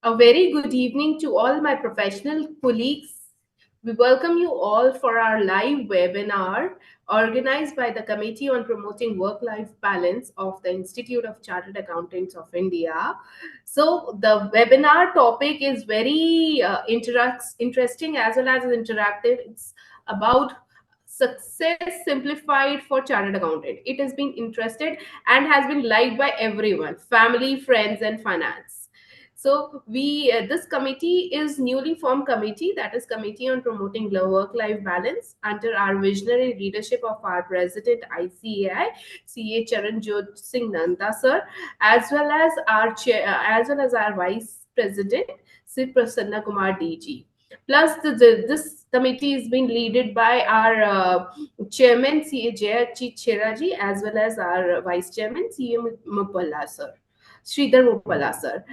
A very good evening to all my professional colleagues. We welcome you all for our live webinar organized by the Committee on Promoting Work-Life Balance of the Institute of Chartered Accountants of India. So the webinar topic is very interesting as well as interactive. It's about success simplified for chartered accountant. It has been interested and has been liked by everyone, family, friends, and finance. So we this committee is newly formed committee, that is Committee on Promoting Work-Life Balance, under our visionary leadership of our President ICAI, CA Charanjot Singh Nanda sir, as well as our chair, as well as our Vice President Sri Prasanna Kumar DG. Plus, this committee is being led by our Chairman CA Jayachit Cheraji, as well as our Vice Chairman CA Mupalla sir. Sridhar Mupalla sir.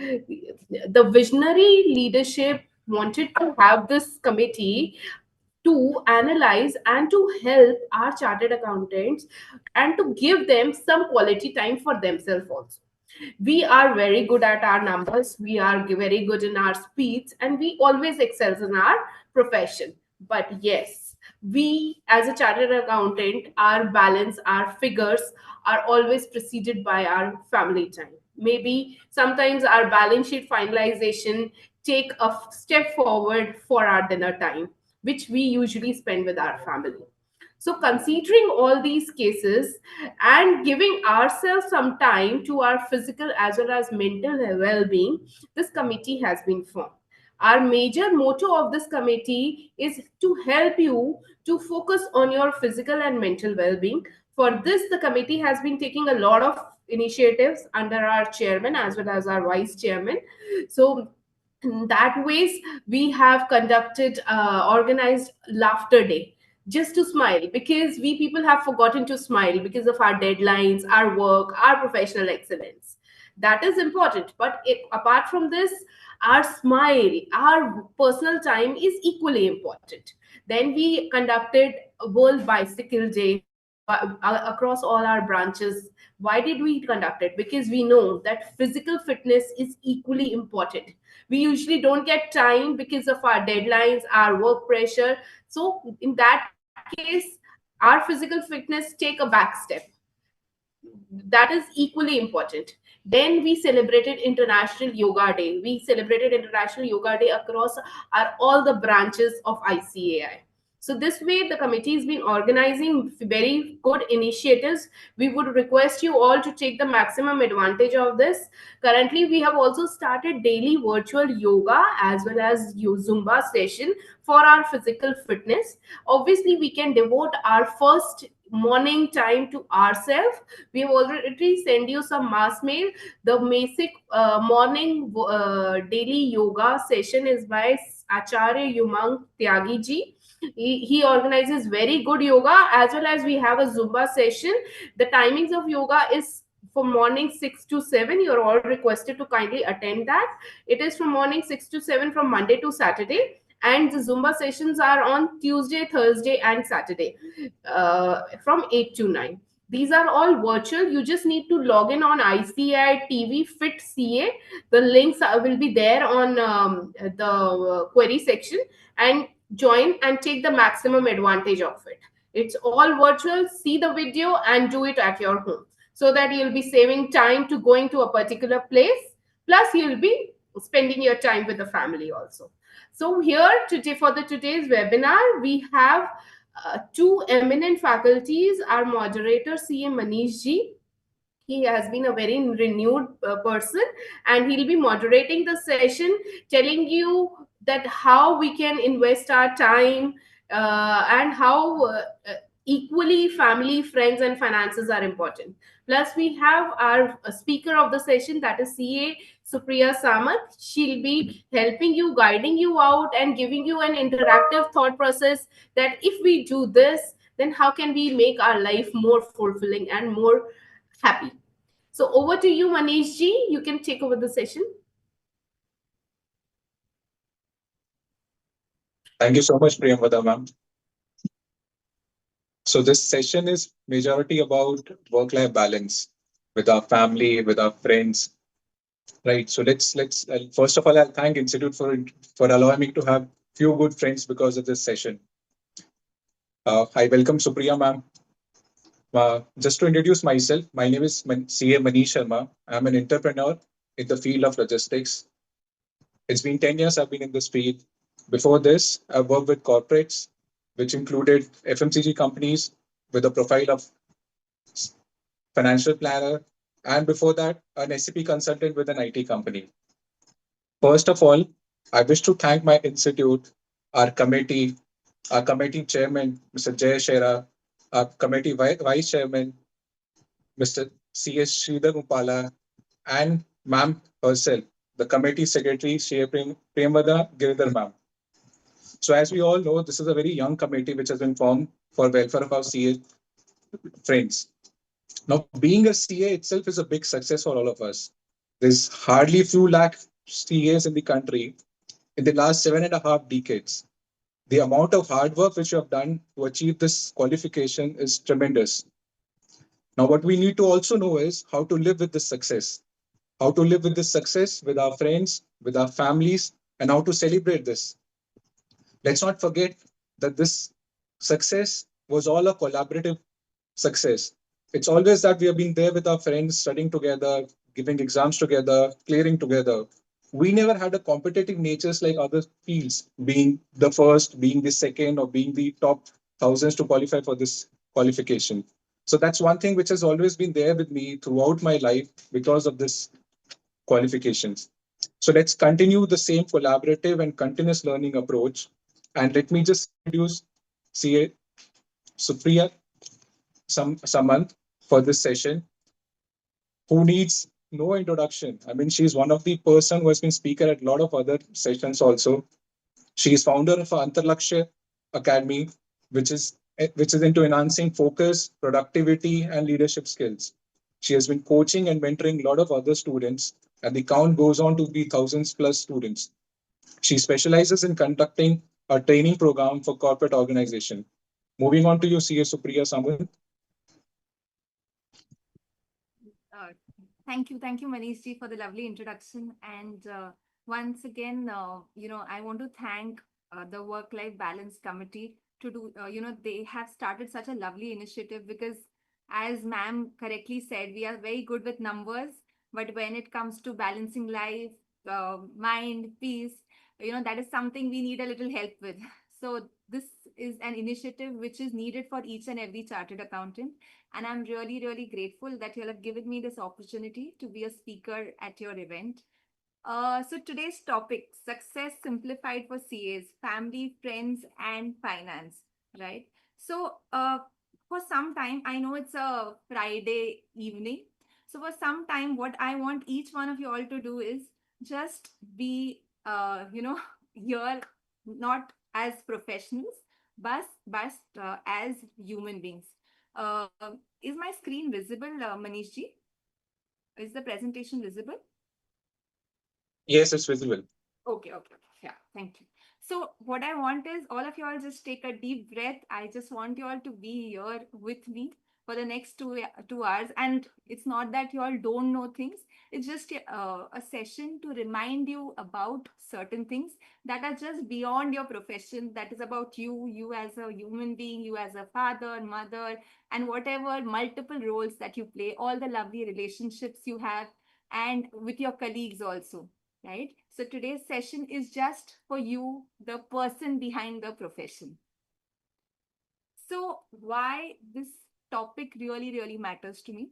The visionary leadership wanted to have this committee to analyze and to help our chartered accountants and to give them some quality time for themselves also. We are very good at our numbers, we are very good in our speeds, and we always excel in our profession. But yes, we as a chartered accountant, our balance, our figures are always preceded by our family time. Maybe sometimes our balance sheet finalization take a step forward for our dinner time, which we usually spend with our family. So, considering all these cases and giving ourselves some time to our physical as well as mental well being, this committee has been formed. Our major motto of this committee is to help you to focus on your physical and mental well being. For this, the committee has been taking a lot of initiatives under our chairman as well as our vice chairman. So, in that ways, we have conducted organized laughter day just to smile, because we people have forgotten to smile because of our deadlines, our work, our professional excellence. That is important, but apart from this, our smile, our personal time is equally important. Then we conducted a World Bicycle Day across all our branches. Why did we conduct it? Because we know that physical fitness is equally important. We usually don't get time because of our deadlines, our work pressure. So in that case, our physical fitness take a back step. That is equally important. Then we celebrated International Yoga Day. We celebrated International Yoga Day across all the branches of ICAI. So this way, the committee has been organizing very good initiatives. We would request you all to take the maximum advantage of this. Currently, we have also started daily virtual yoga as well as Zumba session for our physical fitness. Obviously, we can devote our first morning time to ourselves. We have already sent you some mass mail. The basic morning daily yoga session is by Acharya Umang Tyagi ji. He organizes very good yoga, as well as we have a Zumba session. The timings of yoga is for morning 6 to 7. You're all requested to kindly attend that. It is from morning 6 to 7 from Monday to Saturday, and the Zumba sessions are on Tuesday, Thursday, and Saturday from 8 to 9. These are all virtual. You just need to log in on ICI TV Fit CA. The links will be there on the query section, and join and take the maximum advantage of it. It's all virtual. See the video and do it at your home, so that you'll be saving time to going to a particular place. Plus, you'll be spending your time with the family also. So here today, for the today's webinar, we have two eminent faculties. Our moderator, CA Manish ji. He has been a very renewed person, and he'll be moderating the session, telling you that how we can invest our time, and how equally family, friends, and finances are important. Plus, we have our speaker of the session, that is CA Supriya Samat. She'll be helping you, guiding you out, and giving you an interactive thought process that if we do this, then how can we make our life more fulfilling and more happy. So over to you, Manish ji. You can take over the session. Thank you so much, Priyamvada ma'am. So this session is majority about work-life balance with our family, with our friends. Right. So let's first of all, I'll thank Institute for allowing me to have few good friends because of this session. I welcome Supriya ma'am. Just to introduce myself, my name is CA Manish Sharma. I'm an entrepreneur in the field of logistics. It's been 10 years I've been in this field. Before this, I've worked with corporates, which included FMCG companies with a profile of financial planner, and before that, an SAP consultant with an IT company. First of all, I wish to thank my institute, our committee, our committee chairman, Mr. Jay Shera, our committee vice chairman, Mr. C.S. Sridhar Upala, and ma'am herself, the committee secretary, Shri Premvada Giridhar ma'am. So as we all know, this is a very young committee which has been formed for welfare of our CA friends. Now, being a CA itself is a big success for all of us. There's hardly few lakh CAs in the country in the last 7.5 decades. The amount of hard work which you have done to achieve this qualification is tremendous. Now, what we need to also know is how to live with this success, how to live with this success with our friends, with our families, and how to celebrate this. Let's not forget that this success was all a collaborative success. It's always that we have been there with our friends, studying together, giving exams together, clearing together. We never had a competitive natures like other fields, being the first, being the second, or being the top thousands to qualify for this qualification. So that's one thing which has always been there with me throughout my life because of this qualifications. So let's continue the same collaborative and continuous learning approach. And let me just introduce CA Supriya Samant for this session, who needs no introduction. I mean, she's one of the person who has been speaker at a lot of other sessions also. She is founder of Antarlakshya Academy, which is into enhancing focus, productivity, and leadership skills. She has been coaching and mentoring a lot of other students, and the count goes on to be thousands plus students. She specializes in conducting a training program for corporate organization. Moving on to you, CA Supriya Samant. Uh, thank you, Manish ji, for the lovely introduction. And once again, I want to thank the Work-Life Balance Committee to do, they have started such a lovely initiative because, as ma'am correctly said, we are very good with numbers, but when it comes to balancing life, mind, peace, that is something we need a little help with. So this is an initiative which is needed for each and every chartered accountant, and I'm really, really grateful that you all have given me this opportunity to be a speaker at your event. So today's topic, success simplified for CAs, family, friends, and finance, right? So for some time, I know it's a Friday evening. So for some time, what I want each one of you all to do is just be, here, not as professionals, but as human beings. Uh, is my screen visible, Manish ji? Is the presentation visible? Yes, it's visible. Okay, okay. Yeah, thank you. So, what I want is all of you all just take a deep breath. I just want you all to be here with me for the next 2 hours. And it's not that you all don't know things, it's just a session to remind you about certain things that are just beyond your profession, that is about you as a human being, you as a father, mother, and whatever multiple roles that you play, all the lovely relationships you have, and with your colleagues also, right? So today's session is just for you, the person behind the profession. So why this topic really, really matters to me?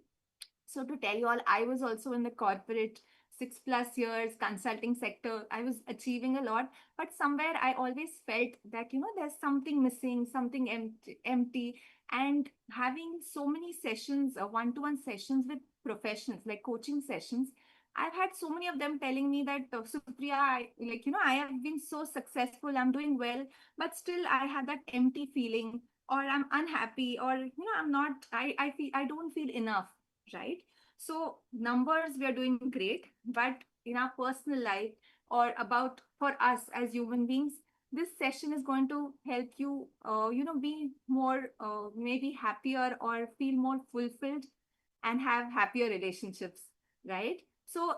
So to tell you all, I was also in the corporate 6+ years consulting sector. I was achieving a lot, but somewhere I always felt that there's something missing, something empty. And having so many sessions, one-to-one sessions with professionals, like coaching sessions, I've had so many of them telling me that Supriya, I have been so successful, I'm doing well, but still I have that empty feeling, or I'm unhappy, or I'm not, I don't feel enough, right? So numbers, we are doing great, but in our personal life, or about for us as human beings, this session is going to help you, be more, maybe happier, or feel more fulfilled, and have happier relationships, right? So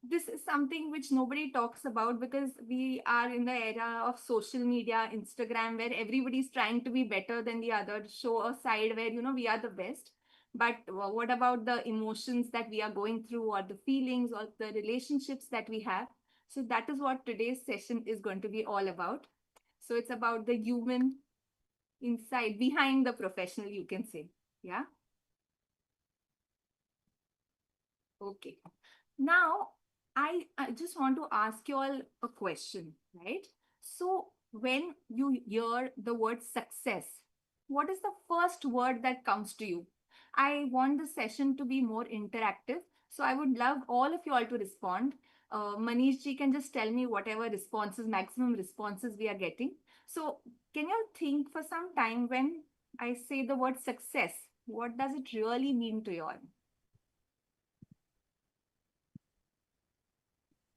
this is something which nobody talks about because we are in the era of social media, Instagram, where everybody's trying to be better than the other, to show a side where, we are the best. But what about the emotions that we are going through, or the feelings, or the relationships that we have? So that is what today's session is going to be all about. So it's about the human inside, behind the professional, you can say. Yeah. Okay. Now, I just want to ask you all a question, right? So, when you hear the word success, what is the first word that comes to you? I want the session to be more interactive. So, I would love all of you all to respond. Manish ji can just tell me whatever responses, maximum responses we are getting. So, can you think for some time when I say the word success, what does it really mean to you all?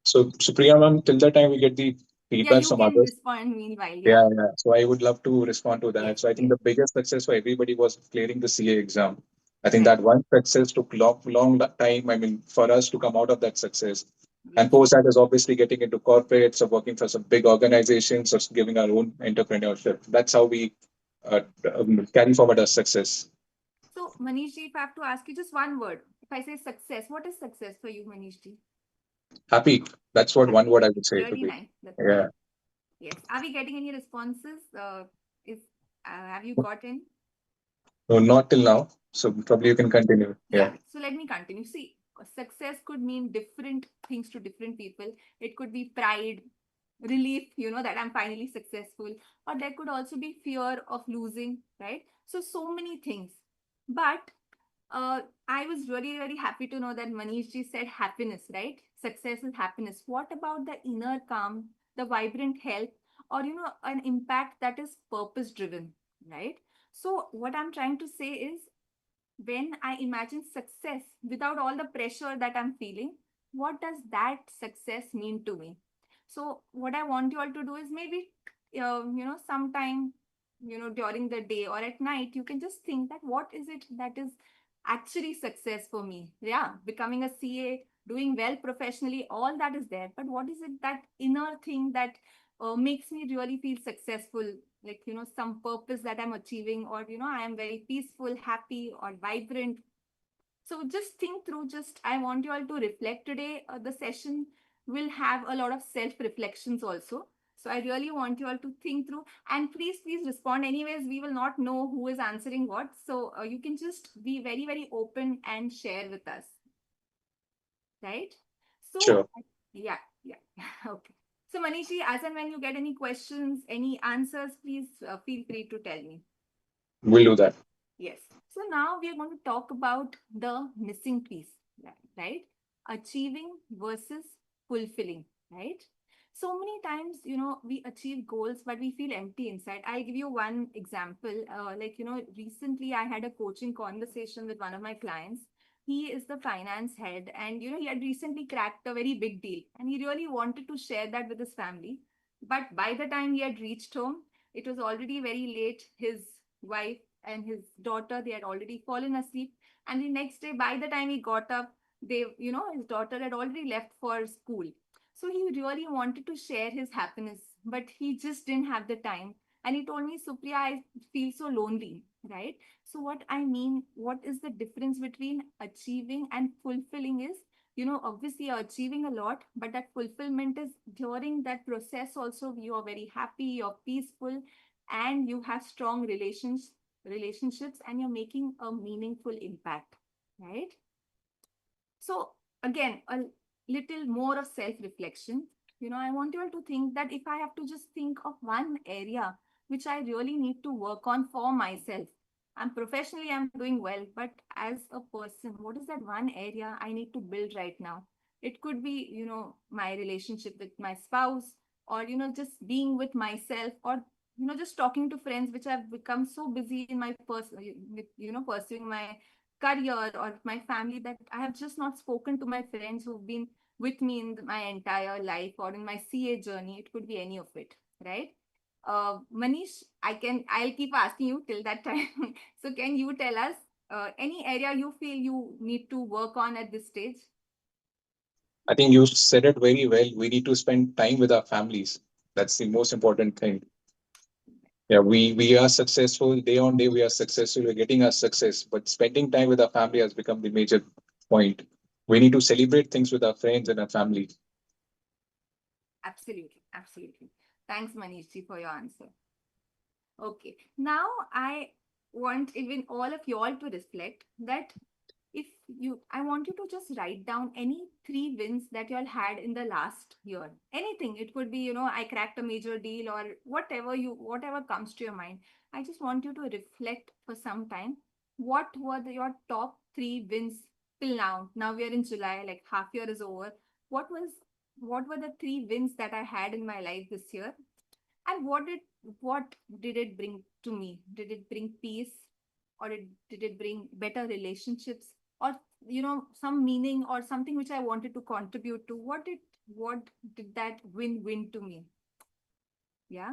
So, Supriya ma'am, till the time we get the Yeah, feedback you from can others, respond meanwhile. Yeah. yeah, yeah. So I would love to respond to Yes, that. So I think yes, the biggest success for everybody was clearing the CA exam. I think right. that one success took long time. I mean, for us to come out of that success. And Yes, post that is obviously getting into corporates or working for some big organizations or giving our own entrepreneurship. That's how we carry forward our success. so Manish ji, if I have to ask you just one word, if I say success, what is success for you, Manish ji? Happy. That's what one Happy. word I would say to Really be. nice. That's Yeah. nice. Yes. Are we getting any responses? Is Have you gotten? No, not till now. So probably you can continue. Yeah. Yeah, so let me continue. See, success could mean different things to different people. It could be pride, relief, that I'm finally successful, or there could also be fear of losing, right? So many things. But I was really, very happy to know that Manish ji said happiness, right? Success is happiness. What about the inner calm, the vibrant health, or, an impact that is purpose driven, right? So, what I'm trying to say is, when I imagine success without all the pressure that I'm feeling, what does that success mean to me? So, what I want you all to do is maybe, sometime, during the day or at night, you can just think that what is it that is actually success for me? Yeah, becoming a CA, doing well professionally, all that is there. But what is it, that inner thing that makes me really feel successful, like, some purpose that I'm achieving, or, I am very peaceful, happy, or vibrant. So just think through, just I want you all to reflect today. The session will have a lot of self reflections also. So I really want you all to think through, and please respond. Anyways, we will not know who is answering what. So you can just be very, very open and share with us, right? So, Sure. yeah. Okay. So, Manishi, as and when you get any questions, any answers, please feel free to tell me. We'll do that. Yes. So, now we are going to talk about the missing piece, right? Achieving versus fulfilling, right? So many times, we achieve goals, but we feel empty inside. I'll give you one example. Recently I had a coaching conversation with one of my clients. He is the finance head, and he had recently cracked a very big deal, and he really wanted to share that with his family. But by the time he had reached home, it was already very late. His wife and his daughter, they had already fallen asleep. And the next day, by the time he got up, his daughter had already left for school. So he really wanted to share his happiness, but he just didn't have the time. And he told me, Supriya, I feel so lonely, right? So, what I mean, what is the difference between achieving and fulfilling is, obviously you're achieving a lot, but that fulfillment is during that process also, you are very happy, you're peaceful, and you have strong relationships, and you're making a meaningful impact, right? So again, a little more of self-reflection. I want you all to think that if I have to just think of one area which I really need to work on for myself, I'm professionally, I'm doing well, but as a person, what is that one area I need to build right now? It could be, my relationship with my spouse, or, just being with myself, or, just talking to friends, which I've become so busy in my with, pursuing my career or my family, that I have just not spoken to my friends who've been with me in my entire life, or in my CA journey. It could be any of it, right? Manish, I'll keep asking you till that time. So can you tell us any area you feel you need to work on at this stage? I think you said it very well. We need to spend time with our families. That's the most important thing. Yeah, we are successful day on day. We are successful. We're getting our success, but spending time with our family has become the major point. We need to celebrate things with our friends and our family. Absolutely, absolutely. Thanks, Manishji, for your answer. Okay, now I want even all of you all to reflect that if you, I want you to just write down any three wins that you all had in the last year. Anything. It could be, I cracked a major deal or whatever comes to your mind. I just want you to reflect for some time. What were your top three wins till now? Now we are in July, like half year is over. What was what were the three wins that I had in my life this year? And what did it bring to me? Did it bring peace, or did it bring better relationships, or some meaning or something which I wanted to contribute to? What did that win to me? Yeah.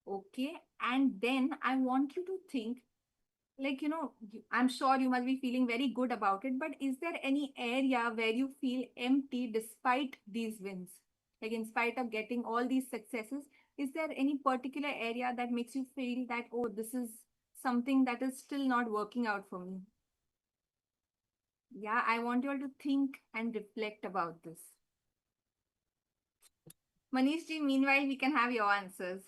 Okay. And then I want you to think, like, I'm sure you must be feeling very good about it, but is there any area where you feel empty despite these wins? Like, in spite of getting all these successes, is there any particular area that makes you feel that, oh, this is something that is still not working out for me? Yeah, I want you all to think and reflect about this. Manish ji, meanwhile, we can have your answers.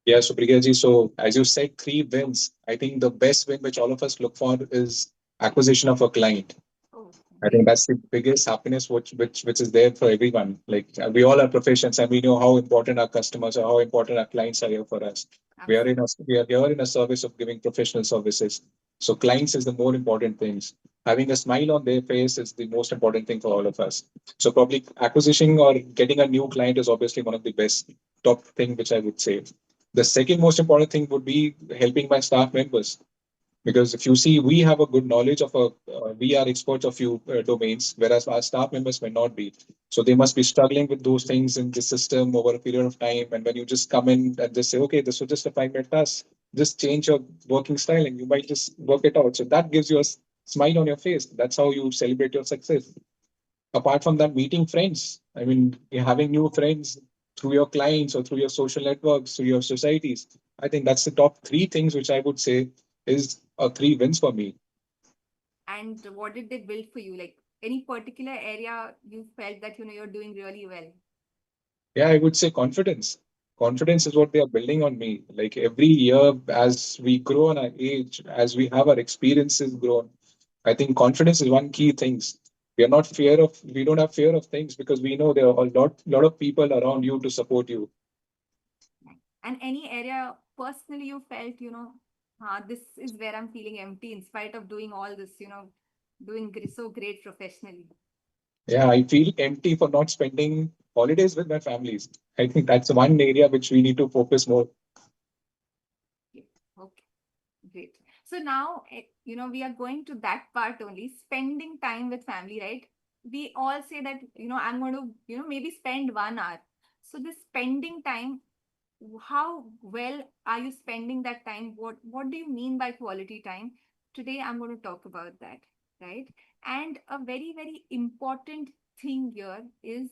Yeah, Supriya ji. So as you said, three wins. I think the best win which all of us look for is acquisition of a client. Oh, I think great. that's the biggest happiness which is there for everyone. Like we all are professions and we know how important our customers or how important our clients are here for us. Absolutely. We are here in a service of giving professional services. So clients is the more important things. Having a smile on their face is the most important thing for all of us. So probably acquisition or getting a new client is obviously one of the best top thing which I would say. The second most important thing would be helping my staff members because if you see we have a good knowledge of a we are experts of few domains whereas our staff members may not be, so they must be struggling with those things in the system over a period of time, and when you just come in and just say okay this was just a 5 minute task, just change your working style and you might just work it out, so that gives you a smile on your face. That's how you celebrate your success. Apart from that, meeting friends, I mean you're having new friends through your clients or through your social networks, through your societies. I think that's the top three things which I would say is three wins for me. And what did they build for you? Like, any particular area you felt that you're doing really well? Yeah, I would say confidence. Confidence is what they are building on me. Like every year, as we grow in our age, as we have our experiences grown, I think confidence is one key things. We don't have fear of things because we know there are lot of people around you to support you. And any area personally you felt, this is where I'm feeling empty in spite of doing all this, doing so great professionally. Yeah, I feel empty for not spending holidays with my families. I think that's one area which we need to focus more. Yeah. Okay, great. So now, we are going to that part only, spending time with family, right? We all say that, I'm going to, maybe spend 1 hour. So this spending time, how well are you spending that time? What do you mean by quality time? Today I'm going to talk about that, right? And a very, very important thing here is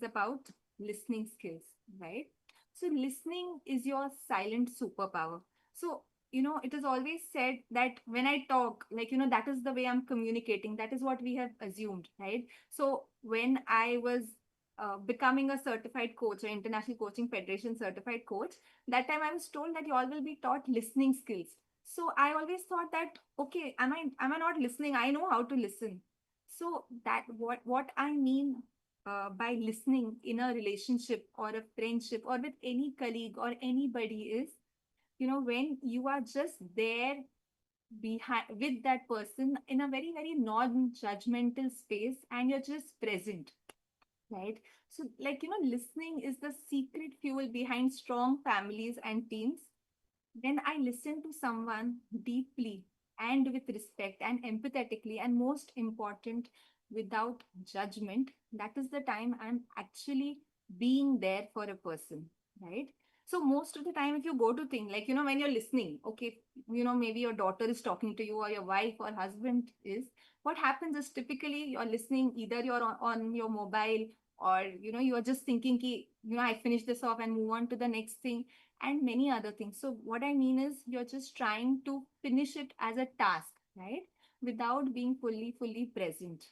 about listening skills, right? So listening is your silent superpower. So it is always said that when I talk, like, that is the way I'm communicating. That is what we have assumed, right? So when I was becoming a certified coach, or International Coaching Federation certified coach, that time I was told that you all will be taught listening skills. So I always thought that, okay, am I not listening? I know how to listen. So that what I mean by listening in a relationship or a friendship or with any colleague or anybody is, when you are just there behind with that person in a very, very non-judgmental space and you're just present, right? So, like, listening is the secret fuel behind strong families and teams. When I listen to someone deeply and with respect and empathetically, and most important, without judgment, that is the time I'm actually being there for a person, right? So most of the time, if you go to think, like, when you're listening, okay, maybe your daughter is talking to you, or your wife or husband is, what happens is typically you're listening, either you're on your mobile, or you are just thinking ki, I finish this off and move on to the next thing, and many other things. So what I mean is, you're just trying to finish it as a task, right, without being fully present.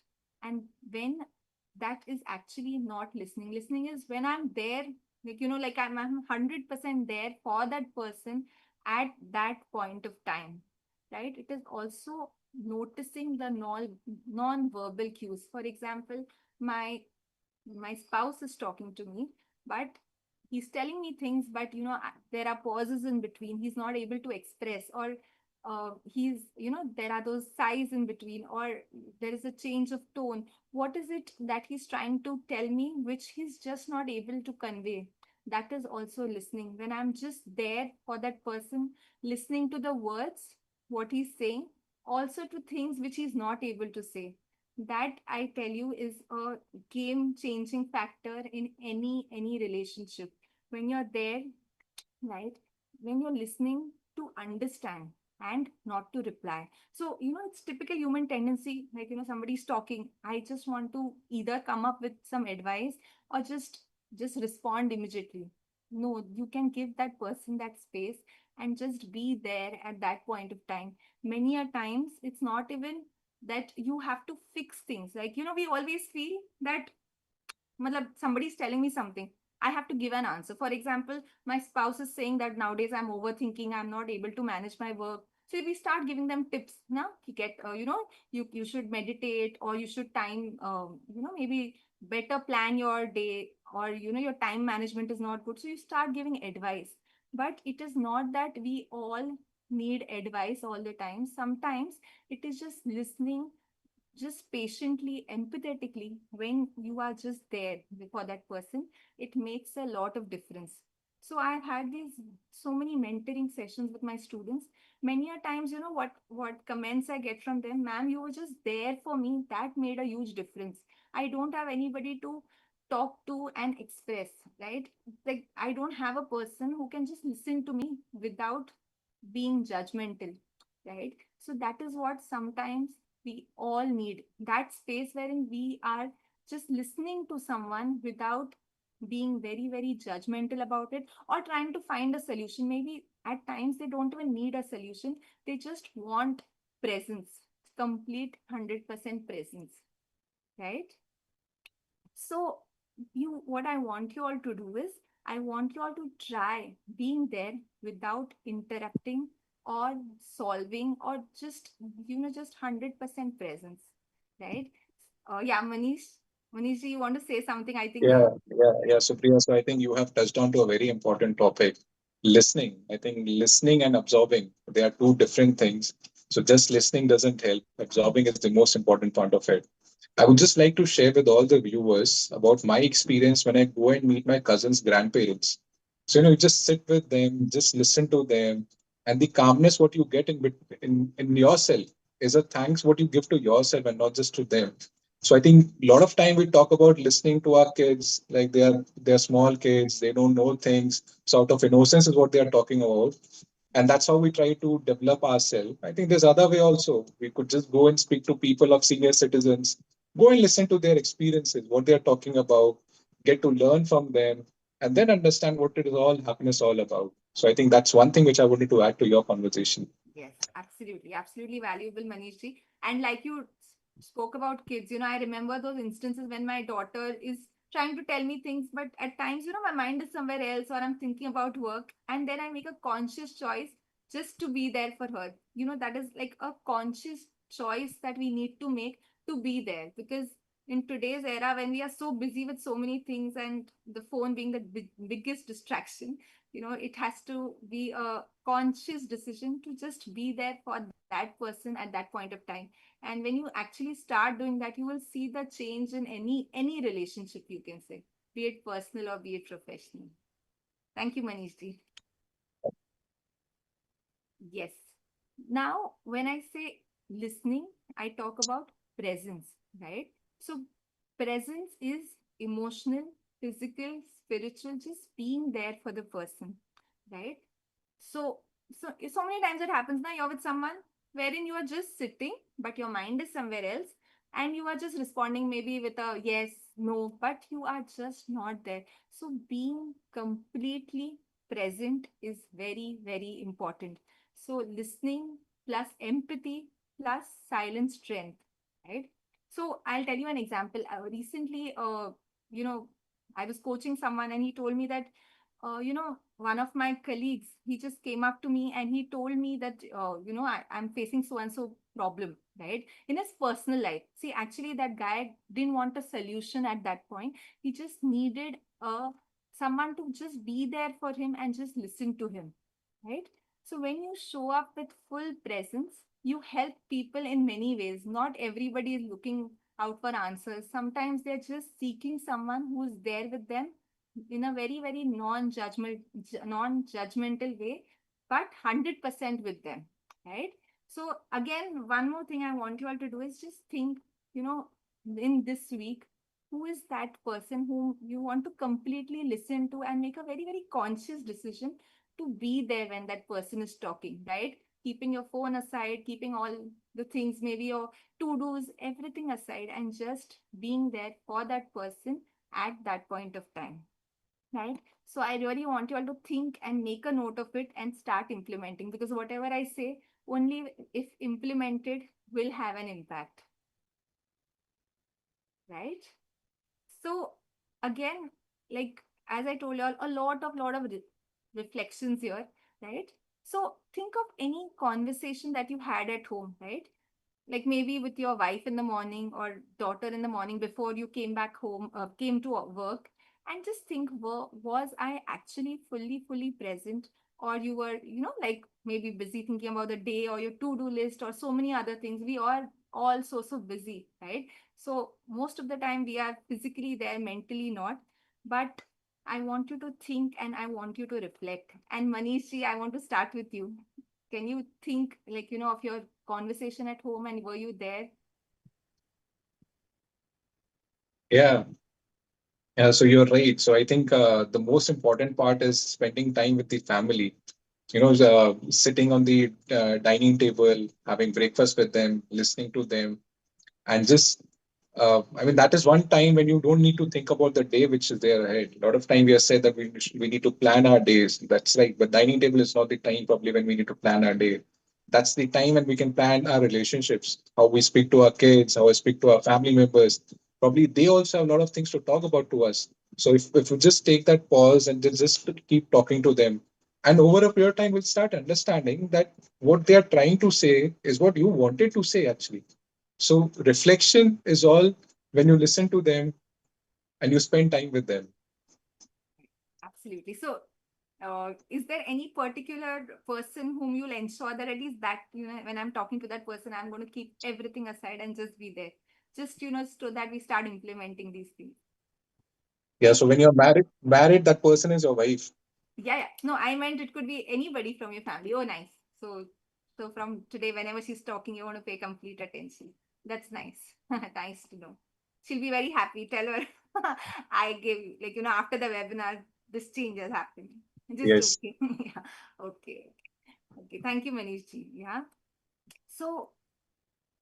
And when that is actually not listening. Listening is when I'm there, like, like I'm 100% there for that person at that point of time, right? It is also noticing the non-verbal cues. For example, my my spouse is talking to me, but he's telling me things, but there are pauses in between. He's not able to express, or he's, there are those sighs in between, or there is a change of tone. What is it that he's trying to tell me, which he's just not able to convey? That is also listening. When I'm just there for that person, listening to the words, what he's saying, also to things which he's not able to say. That, I tell you, is a game changing factor in any relationship. When you're there, right, when you're listening to understand and not to reply. So it's typical human tendency, like, somebody's talking, I just want to either come up with some advice, or just respond immediately. No, you can give that person that space and just be there at that point of time. Many a times it's not even that you have to fix things. Like, we always feel that, matlab, somebody's telling me something, I have to give an answer. For example, my spouse is saying that nowadays I'm overthinking, I'm not able to manage my work. So we start giving them tips. Now you get, you should meditate, or you should time, maybe better plan your day, or your time management is not good. So you start giving advice. But it is not that we all need advice all the time. Sometimes it is just listening, just patiently, empathetically. When you are just there for that person, it makes a lot of difference. So I've had these so many mentoring sessions with my students. Many a times, what comments I get from them: ma'am, you were just there for me, that made a huge difference. I don't have anybody to talk to and express, right? Like, I don't have a person who can just listen to me without being judgmental, right? So that is what sometimes we all need, that space wherein we are just listening to someone without being very judgmental about it, or trying to find a solution. Maybe at times they don't even need a solution, they just want presence, complete 100% presence, right? So, what I want you all to do is, I want you all to try being there without interrupting or solving, or just, just 100% presence, right? Yeah, Manish, you want to say something? I think. Yeah, Supriya. So I think you have touched on to a very important topic. Listening. I think listening and absorbing, they are two different things. So just listening doesn't help. Absorbing is the most important part of it. I would just like to share with all the viewers about my experience when I go and meet my cousin's grandparents. So, you just sit with them, just listen to them, and the calmness what you get in yourself is a thanks what you give to yourself and not just to them. So I think a lot of time we talk about listening to our kids, like they're small kids, they don't know things. So out of innocence is what they are talking about. And that's how we try to develop ourselves. I think there's other way also. We could just go and speak to people of senior citizens, go and listen to their experiences, what they're talking about, get to learn from them, and then understand what it is all happiness all about. So I think that's one thing which I wanted to add to your conversation. Yes, absolutely valuable, Manishji. And like you spoke about kids, I remember those instances when my daughter is trying to tell me things, but at times, my mind is somewhere else, or I'm thinking about work, and then I make a conscious choice just to be there for her. That is like a conscious choice that we need to make, to be there. Because in today's era, when we are so busy with so many things, and the phone being the biggest distraction, it has to be a conscious decision to just be there for that person at that point of time. And when you actually start doing that, you will see the change in any relationship, you can say, be it personal or be it professional. Thank you, Manishji. Yes. Now, when I say listening, I talk about presence, right? So presence is emotional, physical, spiritual, just being there for the person. right? So many times it happens now, you're with someone wherein you are just sitting, but your mind is somewhere else, and you are just responding maybe with a yes, no, but you are just not there. So being completely present is very, very important. So listening plus empathy plus silent strength, right? So I'll tell you an example. Recently, you know, I was coaching someone and he told me that one of my colleagues, he just came up to me and he told me that, I'm facing so and so problem, right? In his personal life. See, actually, that guy didn't want a solution at that point. He just needed someone to just be there for him and just listen to him, right? So when you show up with full presence, you help people in many ways. Not everybody is looking out for answers. Sometimes they're just seeking someone who's there with them in a very, very non-judgmental way, but 100% with them, right? So again, one more thing I want you all to do is just think, you know, in this week, who is that person whom you want to completely listen to and make a very, very conscious decision to be there when that person is talking, right? Keeping your phone aside, keeping all the things, maybe your to-dos, everything aside, and just being there for that person at that point of time, right? So I really want you all to think and make a note of it and start implementing, because whatever I say, only if implemented will have an impact, right? So again, like as I told you all, a lot of reflections here, right? So think of any conversation that you had at home, right? Like maybe with your wife in the morning or daughter in the morning before you came back home, came to work, and just think, was I actually fully present, or you were, like maybe busy thinking about the day or your to-do list or so many other things. We are all so busy, right? So most of the time we are physically there, mentally not. But I want you to think and I want you to reflect. And Manish ji, I want to start with you. Can you think, like, of your conversation at home and were you there? Yeah, yeah. So you're right. So I think the most important part is spending time with the family. Sitting on the dining table, having breakfast with them, listening to them, and just I mean, that is one time when you don't need to think about the day which is there ahead. A lot of time we have said that we need to plan our days. That's right, but dining table is not the time probably when we need to plan our day. That's the time when we can plan our relationships, how we speak to our kids, how we speak to our family members. Probably they also have a lot of things to talk about to us. So if we just take that pause and just keep talking to them, and over a period of time we'll start understanding that what they are trying to say is what you wanted to say actually. So reflection is all when you listen to them and you spend time with them. Absolutely. So, is there any particular person whom you'll ensure that at least that, when I'm talking to that person, I'm going to keep everything aside and just be there? Just, so that we start implementing these things. Yeah. So when you're married, that person is your wife. Yeah. No, I meant it could be anybody from your family. Oh, nice. So from today, whenever she's talking, you want to pay complete attention. That's nice. Nice to know. She'll be very happy. Tell her I gave, like, after the webinar, this change has happened. Just Yes. joking. Yeah. Okay. Okay. Thank you, Manish ji. Yeah. So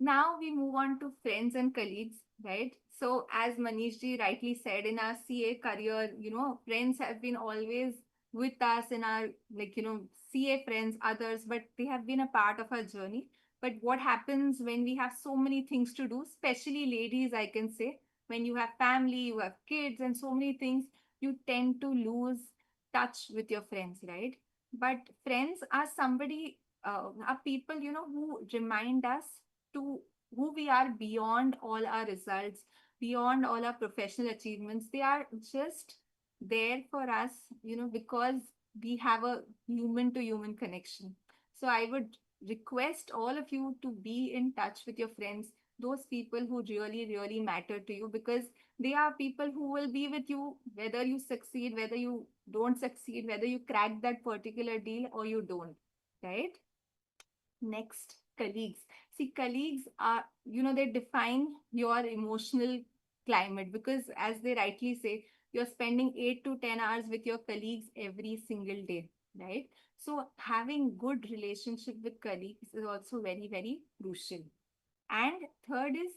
now we move on to friends and colleagues, right? So as Manish ji rightly said, in our CA career, friends have been always with us in our, like, CA friends, others, but they have been a part of our journey. But what happens when we have so many things to do, especially ladies, I can say, when you have family, you have kids and so many things, you tend to lose touch with your friends, right? But friends are somebody, are people, who remind us to who we are beyond all our results, beyond all our professional achievements. They are just there for us, because we have a human to human connection. So I would request all of you to be in touch with your friends, those people who really, really matter to you, because they are people who will be with you whether you succeed, whether you don't succeed, whether you crack that particular deal or you don't, right? Next, colleagues. See, colleagues are, they define your emotional climate, because as they rightly say, you're spending 8 to 10 hours with your colleagues every single day, right? So having good relationship with colleagues is also very, very crucial. And third is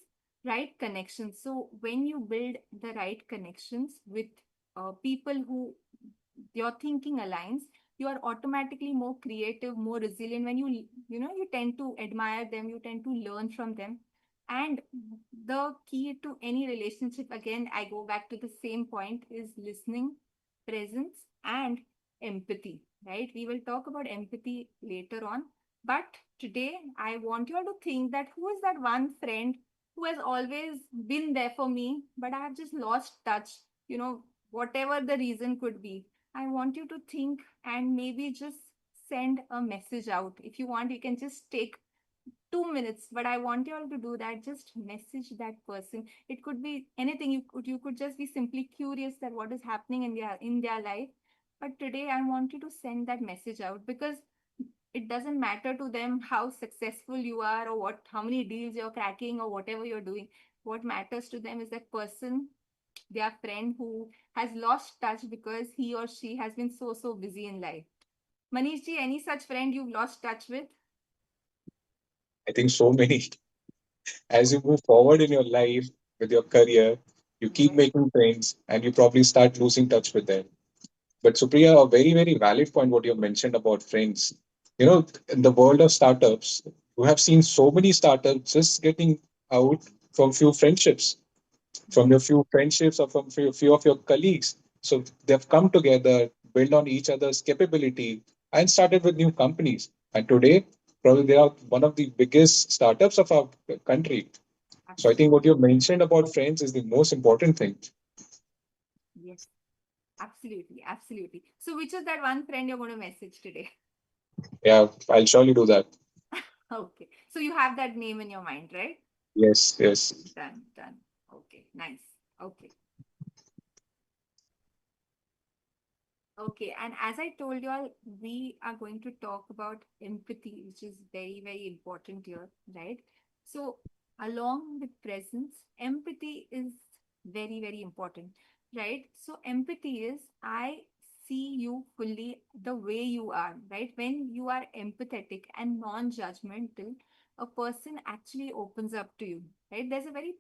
right connections. So when you build the right connections with people who your thinking aligns, you are automatically more creative, more resilient. When you tend to admire them, you tend to learn from them. And the key to any relationship, again, I go back to the same point, is listening, presence, and empathy, right? We will talk about empathy later on. But today, I want you all to think that who is that one friend who has always been there for me, but I have just lost touch, whatever the reason could be. I want you to think and maybe just send a message out. If you want, you can just take 2 minutes, but I want you all to do that. Just message that person. It could be anything. You could just be simply curious that what is happening in their life. But today I want you to send that message out, because it doesn't matter to them how successful you are, or how many deals you're cracking, or whatever you're doing. What matters to them is that person, their friend, who has lost touch because he or she has been so busy in life. Manish ji, any such friend you've lost touch with? I think so many. As you move forward in your life with your career, you keep Yes. making friends and you probably start losing touch with them. But Supriya, a very, very valid point what you mentioned about friends. In the world of startups, you have seen so many startups just getting out from few friendships, from Yes. your few friendships or from few of your colleagues. So they've come together, built on each other's capability, and started with new companies. And today, probably they are one of the biggest startups of our country. So I think what Absolutely. you mentioned about friends is the most important thing. Yes. Absolutely. Absolutely. So, which is that one friend you're going to message today? Yeah, I'll surely do that. Okay. So, you have that name in your mind, right? Yes, yes. Done. Done. Okay. Nice. Okay. Okay. And as I told you all, we are going to talk about empathy, which is very, very important here, right? So, along with presence, empathy is very, very important, right? So, empathy is I see you fully the way you are, right? When you are empathetic and non judgmental, a person actually opens up to you, right? There's a very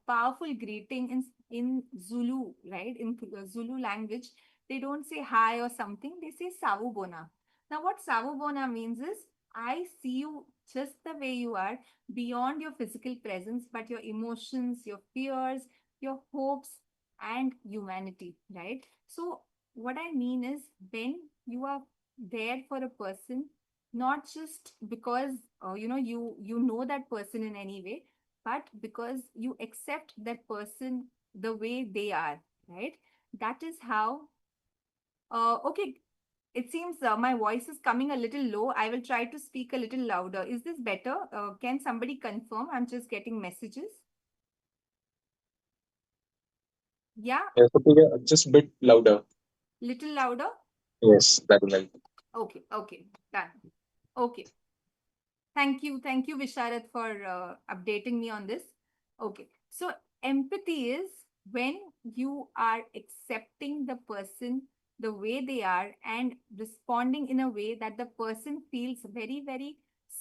powerful greeting in Zulu, right? In Zulu language, they don't say hi or something, they say Savubona. Now, what Savubona means is I see you just the way you are, beyond your physical presence, but your emotions, your fears, your hopes, and humanity, right? So, what I mean is when you are there for a person, not just because you know that person in any way, but because you accept that person the way they are, right? That is how okay, it seems my voice is coming a little low. I will try to speak a little louder. Is this better? Can somebody confirm? I'm just getting messages. Yeah, Yeah, Supriya, just a bit louder. little louder. Yes, that will help. Okay, okay, done. Okay, thank you, Visharat, for updating me on this. Okay, so empathy is when you are accepting the person the way they are and responding in a way that the person feels very, very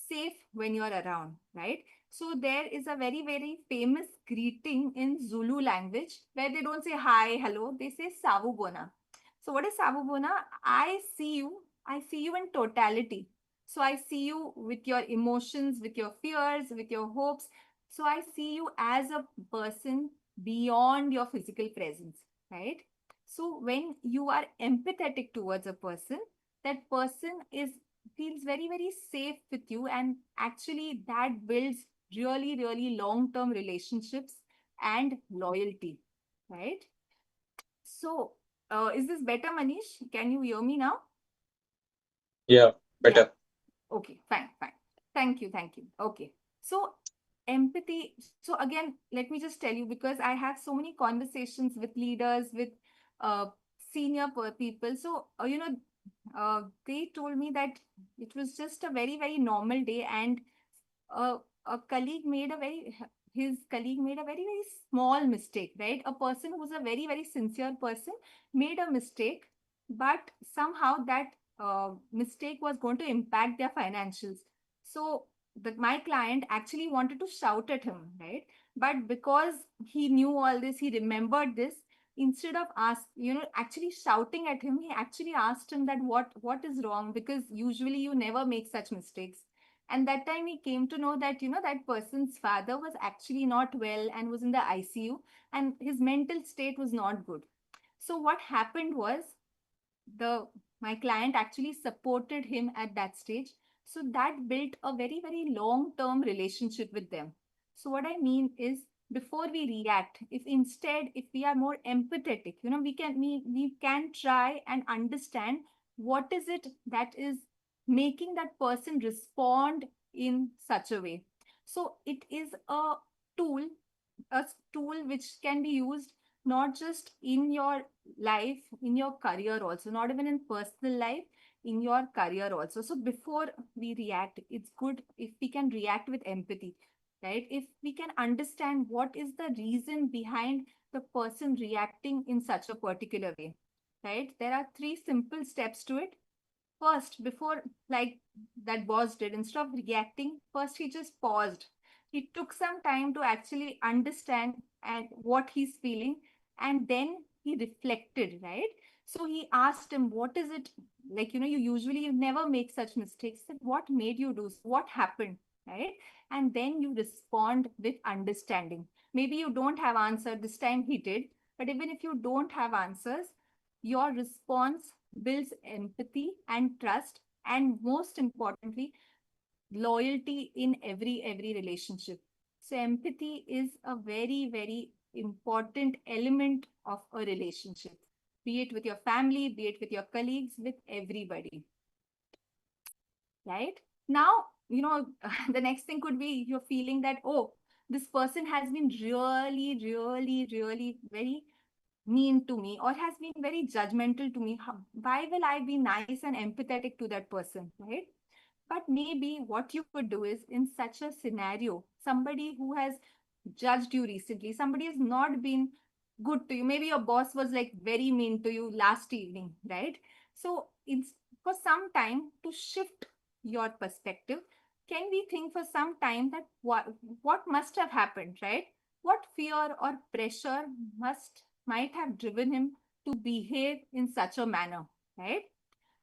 safe when you're around, right? So there is a very, very famous greeting in Zulu language where they don't say hi, hello, they say Savubona. So what is Savubona? I see you in totality. So I see you with your emotions, with your fears, with your hopes. So I see you as a person beyond your physical presence, right? So when you are empathetic towards a person, that person is feels very, very safe with you, and actually that builds really, really long-term relationships and loyalty, right? So is this better, Manish? Can you hear me now? Yeah, Yeah. better. Okay, fine, fine. Thank you, thank you. Okay. So, empathy. So, again, let me just tell you, because I have so many conversations with leaders, with uh, senior people. So, they told me that it was just a very, very normal day, and a colleague made a very his colleague made a very, very small mistake, right? A person who's a very, very sincere person made a mistake, but somehow that mistake was going to impact their financials. So my client actually wanted to shout at him, right? But because he knew all this, he remembered this. Instead of actually shouting at him, he actually asked him that what is wrong, because usually you never make such mistakes. And that time he came to know that that person's father was actually not well and was in the ICU, and his mental state was not good. So what happened was, the my client actually supported him at that stage. So that built a very very long term relationship with them. So what I mean is, before we react, if we are more empathetic, we can try and understand what is it that is making that person respond in such a way. So it is tool a tool which can be used not just in your life, in your career also, not even in personal life, in your career also. So before we react, it's good if we can react with empathy, right? If we can understand what is the reason behind the person reacting in such a particular way, right? There are three simple steps to it. First, before, like that boss did, instead of reacting, first he just paused. He took some time to actually understand and what he's feeling, and then he reflected, right? So he asked him, what is it, like, you never make such mistakes. That what made you do, what happened, right? And then you respond with understanding. Maybe you don't have answer this time, he did, but even if you don't have answers, your response builds empathy and trust, and most importantly, loyalty in every relationship. So empathy is a very very important element of a relationship, be it with your family, be it with your colleagues, with everybody, right? Now, the next thing could be you're feeling that, oh, this person has been really really really very mean to me, or has been very judgmental to me. Why will I be nice and empathetic to that person, right? But maybe what you could do is, in such a scenario, somebody who has judged you recently, somebody has not been good to you, maybe your boss was like very mean to you last evening, right? So it's for some time to shift your perspective. Can we think for some time that what must have happened, right? What fear or pressure might have driven him to behave in such a manner, right?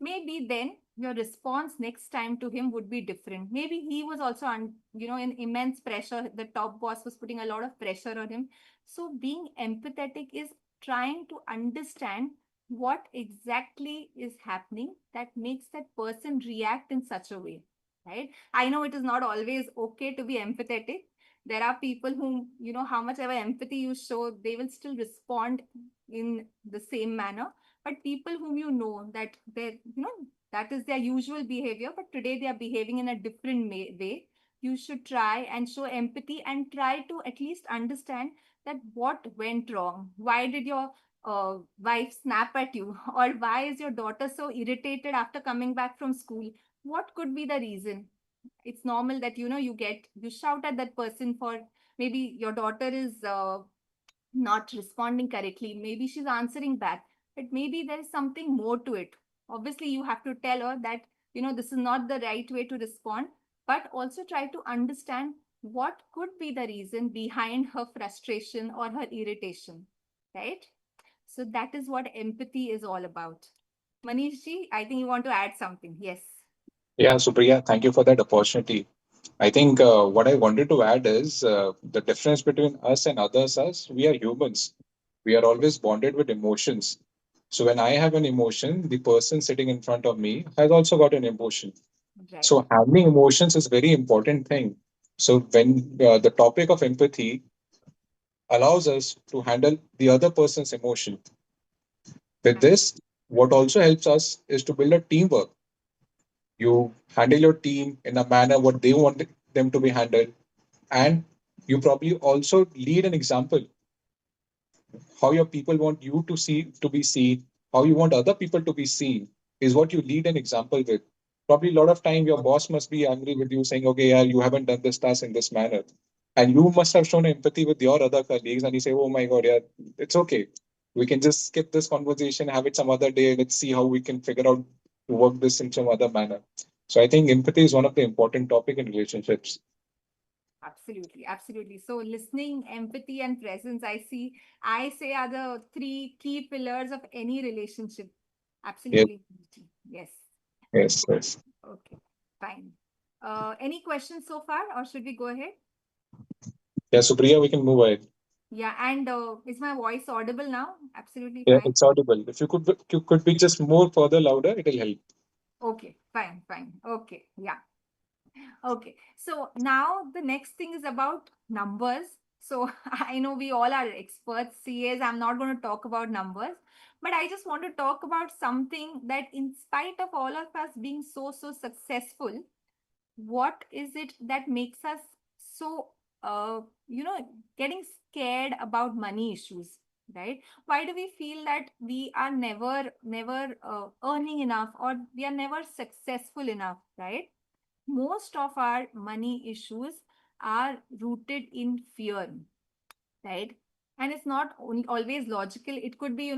Maybe then your response next time to him would be different. Maybe he was also in immense pressure. The top boss was putting a lot of pressure on him. So being empathetic is trying to understand what exactly is happening that makes that person react in such a way, right? I know it is not always okay to be empathetic. There are people whom, how much ever empathy you show, they will still respond in the same manner. But people whom that that is their usual behavior, but today they are behaving in a different way, you should try and show empathy and try to at least understand that what went wrong. Why did your wife snap at you, or why is your daughter so irritated after coming back from school? What could be the reason? It's normal that you shout at that person for, maybe your daughter is not responding correctly. Maybe she's answering back, but maybe there is something more to it. Obviously, you have to tell her that, this is not the right way to respond, but also try to understand what could be the reason behind her frustration or her irritation, right? So that is what empathy is all about. Manish ji, I think you want to add something. Yes. Yeah, Supriya, thank you for that opportunity. I think what I wanted to add is the difference between us and others is we are humans. We are always bonded with emotions. So when I have an emotion, the person sitting in front of me has also got an emotion. Right. So handling emotions is very important thing. So when the topic of empathy allows us to handle the other person's emotion. With Right. this, what also helps us is to build a teamwork. You handle your team in a manner what they want them to be handled, and you probably also lead an example how your people want you to be seen, how you want other people to be seen is what you lead an example with. Probably a lot of time your boss must be angry with you saying, okay, yeah, you haven't done this task in this manner. And you must have shown empathy with your other colleagues and you say, oh my God, yeah, it's okay. We can just skip this conversation, have it some other day. Let's see how we can figure out to work this in some other manner. So I think empathy is one of the important topic in relationships. Absolutely, absolutely. So listening, empathy, and presence, I say are the three key pillars of any relationship. Yes, Absolutely. Yes. yes, yes. Okay, fine. Any questions so far, or should we go ahead? Yeah, Supriya, we can move ahead. Yeah, and is my voice audible now? Absolutely Yeah, fine. it's audible. If you could be just more further louder, it'll help. Okay, fine, fine. Okay, yeah. Okay, so now the next thing is about numbers. So I know we all are experts, CAs. I'm not going to talk about numbers, but I just want to talk about something that, in spite of all of us being so successful, what is it that makes us so, uh, you know, getting scared about money issues? Right? Why do we feel that we are never earning enough, or we are never successful enough? Right? Most of our money issues are rooted in fear, right? And it's not always logical. It could be,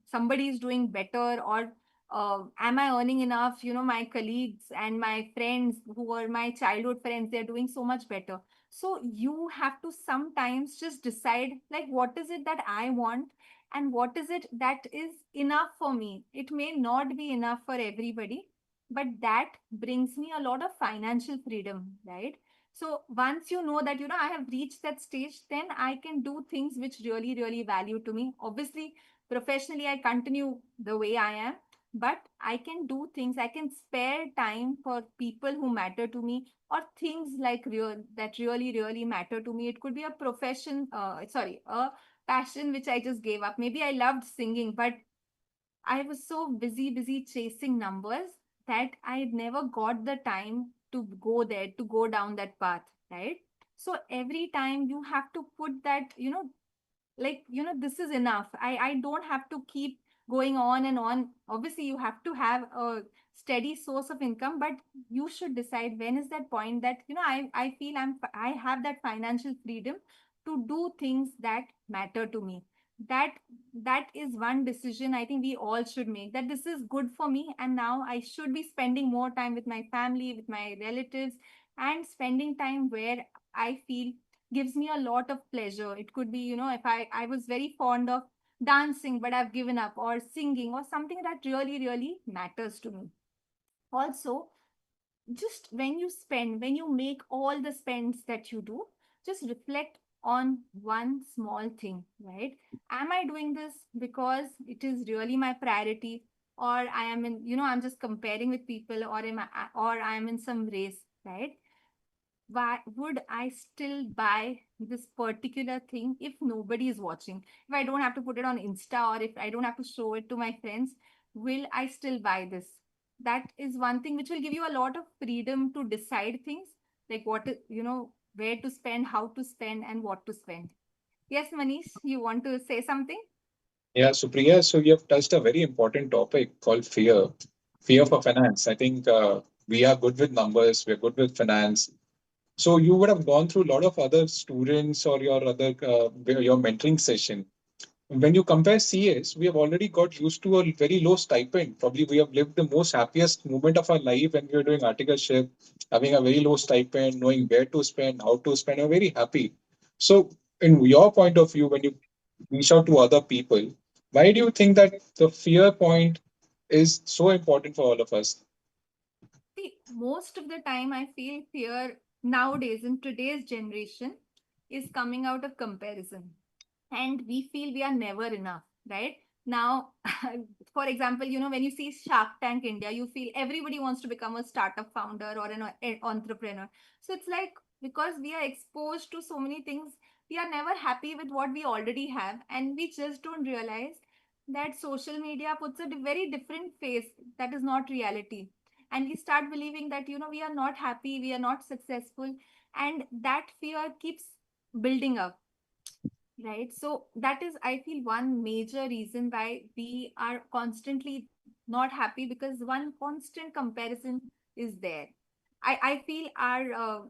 somebody is doing better, or am I earning enough? My colleagues and my friends who are my childhood friends, they're doing so much better. So you have to sometimes just decide, like, what is it that I want, and what is it that is enough for me. It may not be enough for everybody, but that brings me a lot of financial freedom, right? So once you know that, I have reached that stage, then I can do things which really value to me. Obviously, professionally, I continue the way I am, but I can do things, I can spare time for people who matter to me, or things like that really matter to me. It could be a profession, a passion which I just gave up. Maybe I loved singing, but I was so busy chasing numbers that I never got the time to go there, to go down that path, right? So every time you have to put that, like, this is enough. I don't have to keep going on and on. Obviously, you have to have a steady source of income, but you should decide when is that point that, I feel I have that financial freedom to do things that matter to me. That that is one decision I think we all should make, that this is good for me, and now I should be spending more time with my family, with my relatives, and spending time where I feel gives me a lot of pleasure. It could be, if I was very fond of dancing, but I've given up, or singing, or something that really matters to me. Also, just when you make all the spends that you do, just reflect on one small thing, right? Am I doing this because it is really my priority, or I am in, I'm just comparing with people, or I am in some race, right? Why would I still buy this particular thing if nobody is watching? If I don't have to put it on Insta, or if I don't have to show it to my friends, will I still buy this? That is one thing which will give you a lot of freedom to decide things, like where to spend, how to spend, and what to spend. Yes, Manish, you want to say something? Yeah, Supriya, so you have touched a very important topic called fear. Fear for finance. I think we are good with numbers, we're good with finance. So you would have gone through a lot of other students or your mentoring session. When you compare CAs, we have already got used to a very low stipend. Probably we have lived the most happiest moment of our life when we were doing articleship, having a very low stipend, knowing where to spend, how to spend. We're very happy. So, in your point of view, when you reach out to other people, why do you think that the fear point is so important for all of us? See, most of the time, I feel fear nowadays in today's generation is coming out of comparison, and we feel we are never enough, right? Now, for example, when you see Shark Tank India, you feel everybody wants to become a startup founder or an entrepreneur. So it's like, because we are exposed to so many things, we are never happy with what we already have, and we just don't realize that social media puts a very different face that is not reality. And we start believing that, we are not happy, we are not successful, and that fear keeps building up. Right. So that is, I feel, one major reason why we are constantly not happy, because one constant comparison is there. I feel our,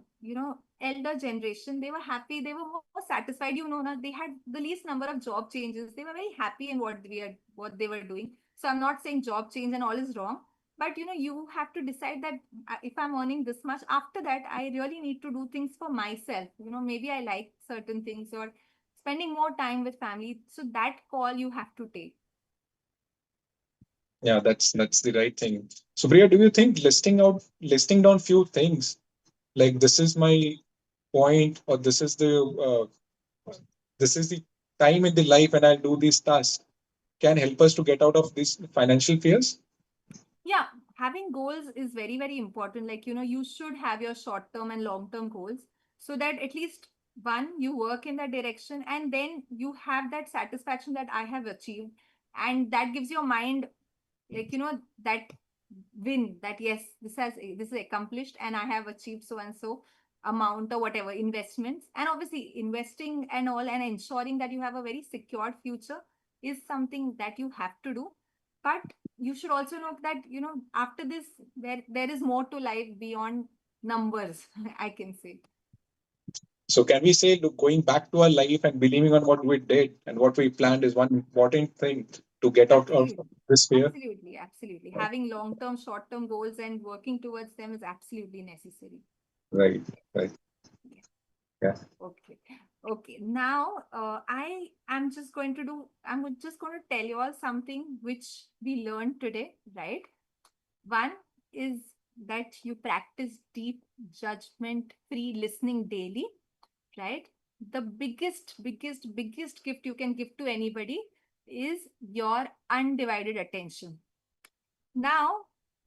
elder generation, they were happy, they were more satisfied, they had the least number of job changes. They were very happy in what they were doing. So I'm not saying job change and all is wrong, But you have to decide that if I'm earning this much, after that I really need to do things for myself. Maybe I like certain things, or spending more time with family. So that call you have to take. Yeah, that's the right thing. Supriya, do you think listing down few things like this is my point, or this is the time in the life when I'll do these tasks, can help us to get out of these financial fears? Yeah, having goals is very, very important. Like, you should have your short term and long term goals, so that at least one, you work in that direction, and then you have that satisfaction that I have achieved. And that gives your mind, like, that win, that yes, this is accomplished, and I have achieved so and so amount or whatever investments. And obviously, investing and all, and ensuring that you have a very secured future is something that you have to do. But you should also know that after this, there is more to life beyond numbers. I can say. So can we say, look, going back to our life and believing on what we did and what we planned is one important thing to get out of Absolutely. this fear? Absolutely, absolutely. Having long term, short term goals and working towards them is absolutely necessary. Right, right. Yes. Yeah. Okay. Okay. Now, I'm just going to tell you all something which we learned today, right? One is that you practice deep judgment free listening daily, right? The biggest gift you can give to anybody is your undivided attention. Now,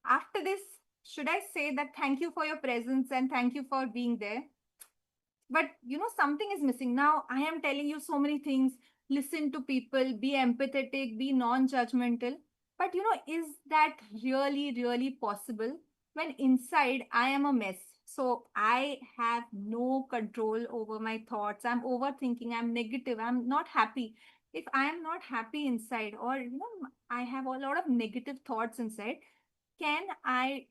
after this, should I say that thank you for your presence and thank you for being there? But something is missing. Now I am telling you so many things. Listen to people, be empathetic, be non-judgmental. But is that really possible when inside I am a mess? So I have no control over my thoughts. I'm overthinking, I'm negative, I'm not happy. If I am not happy inside, or I have a lot of negative thoughts inside, can I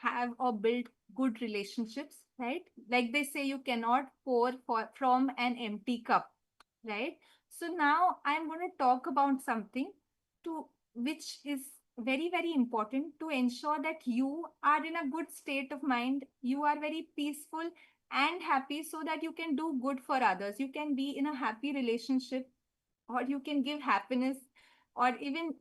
have or build good relationships, right? Like they say, you cannot from an empty cup, right? So now I'm going to talk about something to which is very, very important to ensure that you are in a good state of mind, you are very peaceful and happy, so that you can do good for others, you can be in a happy relationship, or you can give happiness, or even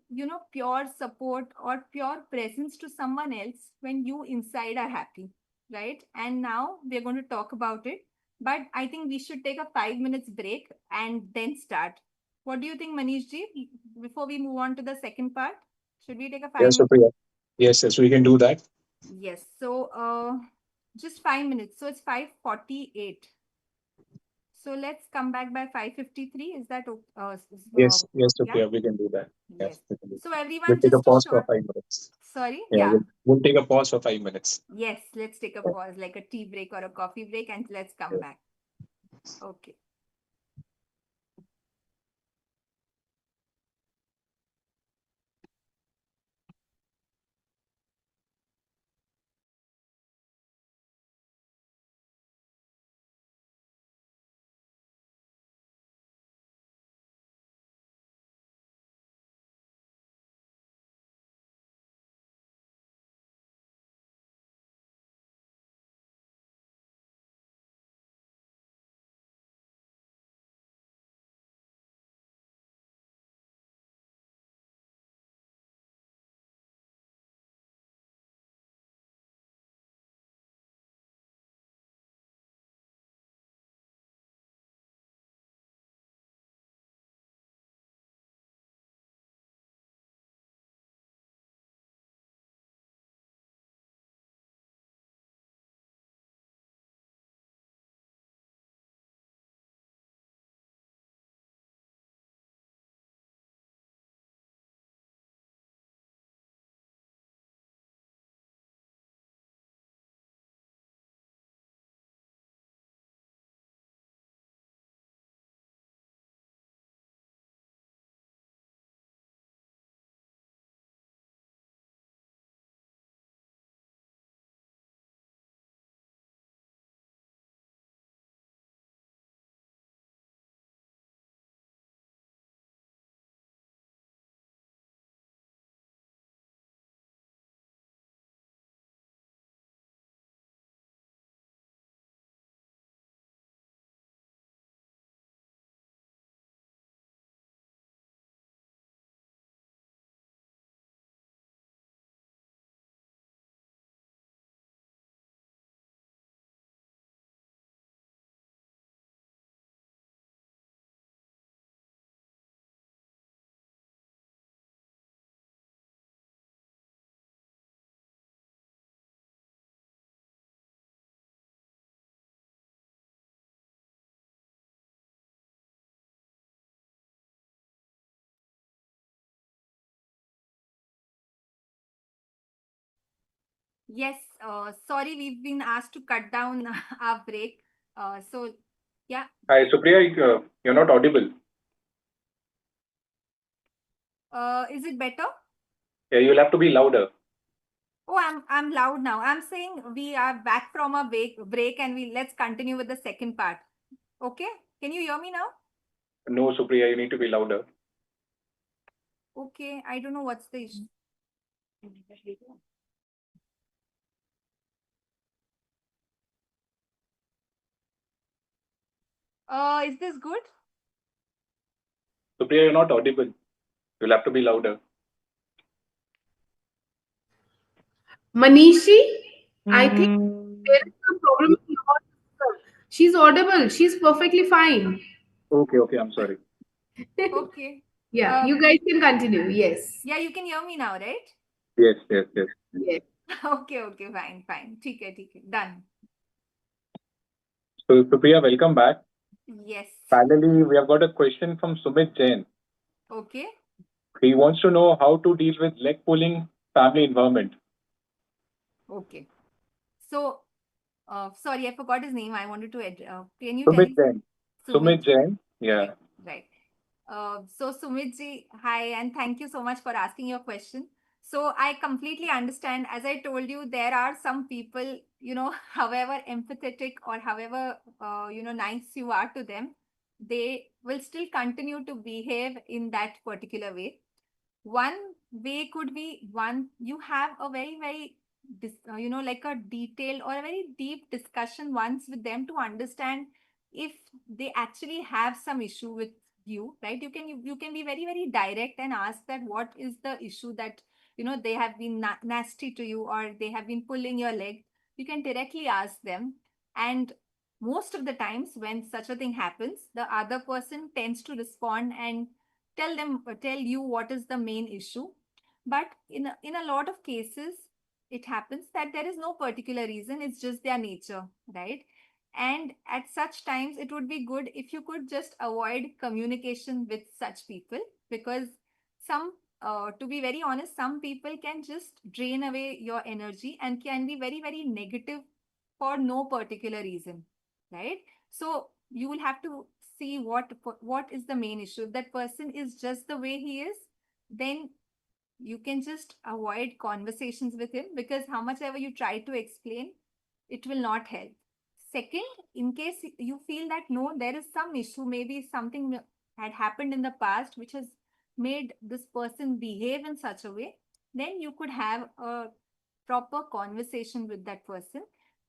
pure support or pure presence to someone else when you inside are happy, right? And now we're going to talk about it, but I think we should take a 5 minutes break and then start. What do you think, Manish ji? Before we move on to the second part, should we take a Yes, 5 minute? Supriya. Yes, we can do that. Yes, so just 5 minutes, so it's 5:48. So let's come back by 5:53. Is that Yes, yeah? Supriya, we can do that. Yes. Yes, we can do So that. We'll everyone, take a just a pause for short, 5 minutes. sorry, Yeah, yeah. we'll take a pause for 5 minutes. Yes, let's take a pause, like a tea break or a coffee break, and let's come Yeah. back. Okay. Yes, sorry, we've been asked to cut down our break. So, yeah. Hi, Supriya, you're not audible. Is it better? Yeah, you'll have to be louder. Oh, I'm loud now. I'm saying we are back from a break and let's continue with the second part. Okay? Can you hear me now? No, Supriya, you need to be louder. Okay, I don't know what's the issue. Is this good? Supriya, you're not audible. You'll have to be louder. Manishi, I think there is some problem with your system. She's audible. She's perfectly fine. Okay, I'm sorry. Okay. Yeah, you guys can continue. Yes. Yeah, you can hear me now, right? Yes. Yes. Okay, fine. ठीक है, done. So, Supriya, welcome back. Yes. Finally, we have got a question from Sumit Jain. Okay. He wants to know how to deal with leg pulling family environment. Okay. So, sorry, I forgot his name. I wanted to, can you Sumit tell? Jain. Sumit Jain. Yeah. Right. So Sumit ji, hi, and thank you so much for asking your question. So I completely understand. As I told you, there are some people, however empathetic or however, nice you are to them, they will still continue to behave in that particular way. One way could be one, you have a very, very, like a detailed or a very deep discussion once with them to understand if they actually have some issue with you, right? You can be very, very direct and ask that what is the issue that they have been nasty to you or they have been pulling your leg. You can directly ask them, and most of the times when such a thing happens, the other person tends to respond and tell you what is the main issue. But in a lot of cases, it happens that there is no particular reason, it's just their nature, right? And at such times, it would be good if you could just avoid communication with such people, because to be very honest, some people can just drain away your energy and can be very, very negative for no particular reason, right? So you will have to see what is the main issue. If that person is just the way he is, then you can just avoid conversations with him, because how much ever you try to explain, it will not help. Second, in case you feel that no, there is some issue, maybe something had happened in the past which has made this person behave in such a way, then you could have a proper conversation with that person.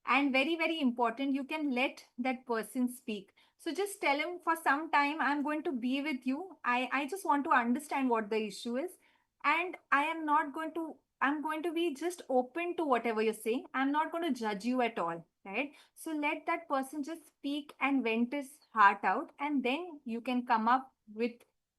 And very, very important, you can let that person speak. So just tell him, for some time I'm going to be with you. I just want to understand what the issue is, and I'm going to be just open to whatever you're saying. I'm not going to judge you at all, right? So let that person just speak and vent his heart out, and then you can come up with,